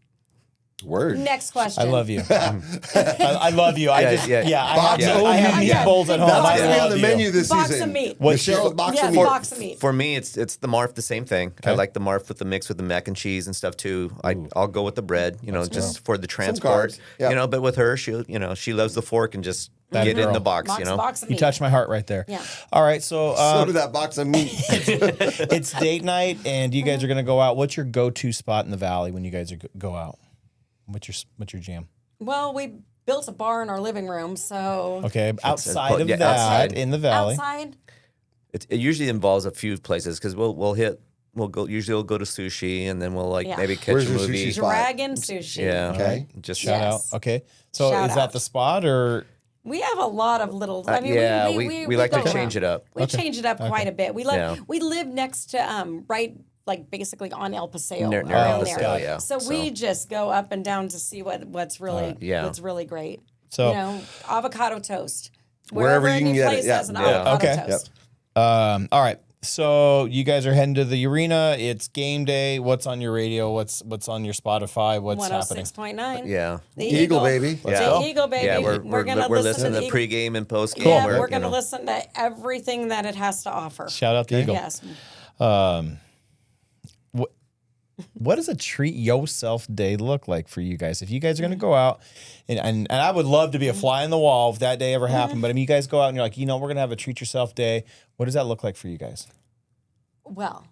Word. Next question. I love you. I love you. I just I Box have, of I have meat. meatballs at home. That's I going to be on love the you. menu this Box season. of meat. Michelle's box Yeah, of meat. box of meat. For me, it's the marf, the same thing. I like the marf with the mix with the mac and cheese and stuff too. I'll go with the bread, just for the transport. carbs. Yeah. But with her, she loves the fork and just get girl. in the box. Box, You know, box of You meat. touched my heart right there. Yeah. All right, so So did that box of meat. it's date night, and you guys are gonna go out. What's your go-to spot in the valley when you guys go out? What's your jam? Well, we built a bar in our living room, so Okay, outside of yeah, that, outside. in the valley. outside. it usually involves a few places because we'll go to sushi and then we'll Yeah. maybe catch Where's a your movie. sushi spot? Dragon sushi. Yeah. Okay. Just Shout Yes. out. Okay, so Shout is that out. the spot or? We have a lot of little. I mean, yeah, we like to go change around. it up. We change it up quite a bit. We Yeah. live next to right, like basically on El Paseo, Near around El there. Paseo, yeah. So we just go up and down to see what's really yeah. what's really great. So- you know, avocado toast. Wherever you any can get it, place yeah. has an Yeah. avocado Okay. toast. All right. So you guys are heading to the arena. It's game day. What's on your radio? What's on your Spotify? What's happening? 106.9. Yeah. The Eagle, baby. The Let's go. Eagle, baby. Yeah, we're gonna listening to the the pregame and postgame. Yeah, We're, we're you going to know. listen to everything that it has to offer. Shout out the Eagle. Yes. What does a treat yourself day look like for you guys? If you guys are going to go out, and I would love to be a fly on the wall if that day ever happened, but if you guys go out and you're like, we're going to have a treat yourself day, what does that look like for you guys? Well,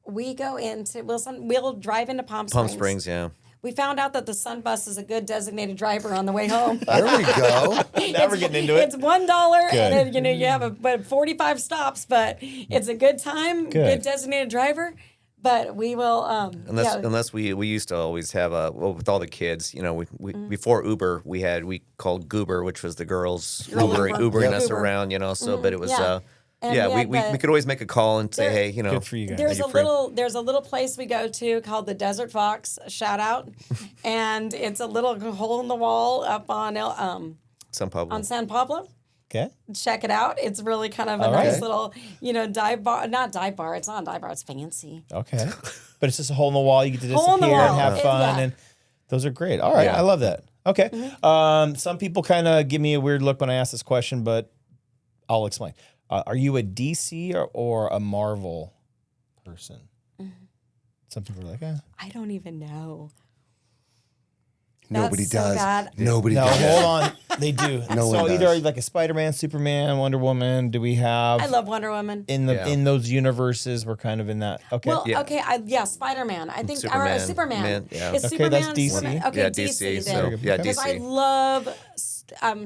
we go into we'll drive into Palm Palm Springs. Springs, yeah. We found out that the Sun Bus is a good designated driver on the way home. There we go. Now we're getting into it. It's $1, Good. and then you have but 45 stops, but it's a good time. Good designated driver. But we will Unless we used to always have with all the kids, we before Uber we called Goober, which was the girls Ubering us Uber. around, so but it was yeah. And we could always make a call and say, hey, Good for you guys. There's Are you there's a little place we go to called the Desert Fox. Shout out, and it's a little hole in the wall up on San Pablo. on San Pablo. Okay. Check it out. It's really kind of a All right. nice little, dive bar. Not dive bar. It's not a dive bar. It's fancy. Okay. But it's just a hole in the wall. You get to Hole in the disappear and wall. have fun. Yeah. And those are great. All right. Yeah. I love that. Okay. Some people kind of give me a weird look when I ask this question, but I'll explain. Are you a DC or a Marvel person? Some people are like, I don't even know. Nobody That's so does. bad. Nobody No, does. hold on. They do. No So one either does. like a Spider-Man, Superman, Wonder Woman. Do we have I love Wonder Woman. in those universes? We're kind of in that. Okay. Well, Yeah. okay, Spider-Man. I think Superman. Superman. Man, yeah. Is Okay, Superman that's DC. Superman? Okay, Yeah, DC. DC, then. so, yeah, Because I DC. love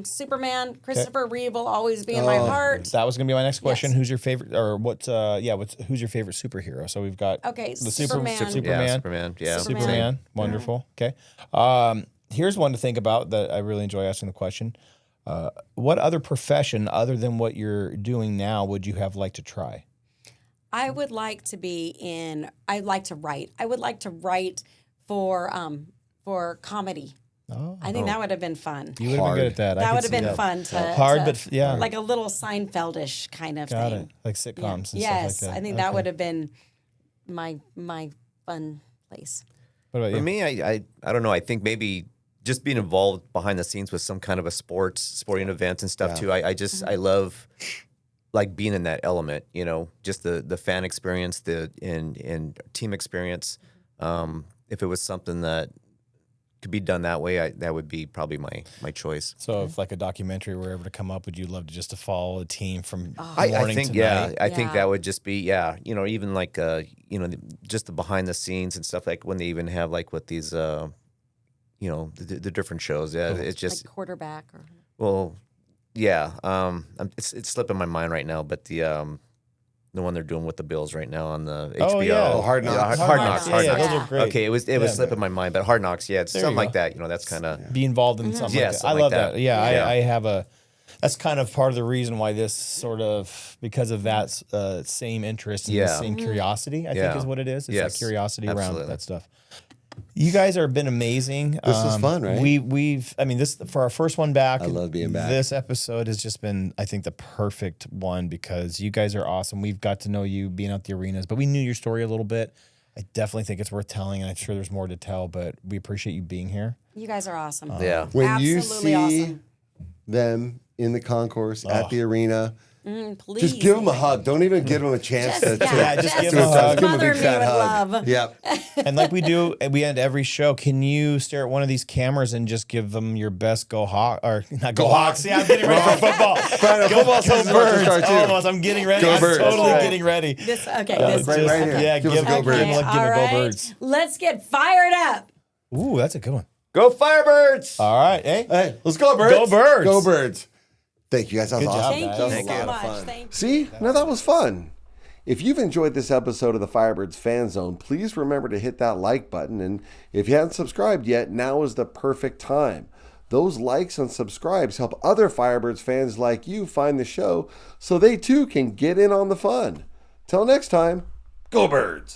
Superman. Christopher Reeve will always be in my heart. That was gonna be my next question. Yes. Who's your favorite, or what's who's your favorite superhero? So we've got Okay, the Superman. Superman. Yeah, Superman. Yeah. Superman. Wonderful. Okay. Here's one to think about that I really enjoy asking the question. What other profession other than what you're doing now would you have liked to try? I would like to I'd like to write. I would like to write for comedy. Oh, I think that would have been fun. you would have been good at that. I That could would have see been that. fun to Hard, to- but yeah. like a little Seinfeldish kind of Got thing. it. Like sitcoms and Yes, stuff like that. I think that would have been my fun place. What about For you? me, I don't know. I think maybe just being involved behind the scenes with some kind of a sporting events and stuff too. I Mm-hmm. love like being in that element, just the fan experience, and team experience. If it was something that could be done that way, that would be probably my choice. So if like a documentary were ever to come up, would you love to just to follow a team from I morning think to night? I think Yeah. that would just be even like just the behind the scenes and stuff, like when they even have like with these the different shows. Yeah, it's just Like quarterback or well, yeah. It's slipping my mind right now, but the one they're doing with the Bills right now on the HBO. Oh, yeah. Hard Knocks. Yeah, Hard Knocks. Yeah, Hard yeah, Knocks. those are great. Okay, it was slipping my mind, but Hard Knocks, yeah, it's There something you like that. That's kind of Be involved in something Yeah, like that. I something love like that. that. Yeah, Yeah. I have that's kind of part of the reason why this sort of, because of that same interest and the Yeah. same curiosity, I think Yeah. is what it is. It's Yes, that curiosity around absolutely. that stuff. You guys have been amazing. This is fun, right? This for our first one back. I love being back. This episode has just been, I think, the perfect one because you guys are awesome. We've got to know you being at the arenas, but we knew your story a little bit. I definitely think it's worth telling, and I'm sure there's more to tell, but we appreciate you being here. you guys are awesome. yeah. When you Absolutely see awesome. them in the concourse at the arena, Please. Just give them a hug. Don't even give them a chance to. just give 'em a hug. Give 'em a Smother big me fat with hug. love. Yep. And like we end every show, can you stare at one of these cameras and just give them your best go Hawk or not go Hawks? Yeah, I'm getting ready for football. Football season's about to Birds. start, too. Almost. I'm getting ready. Go I'm Birds. totally Right. getting ready. This right here. Yeah, Give us a go Birds. Give them all a right. go Birds. Let's get fired up. Ooh, that's a good one. Go Firebirds! All right, hey. Hey, let's go, Birds. Go Birds. Go Birds. Thank you guys. That was Good job, awesome. guys. Thank That was you a so lot of much. fun. Thank you. See? Now that was fun. If you've enjoyed this episode of the Firebirds Fan Zone, please remember to hit that like button. And if you haven't subscribed yet, now is the perfect time. Those likes and subscribes help other Firebirds fans like you find the show so they too can get in on the fun. Till next time, go Birds!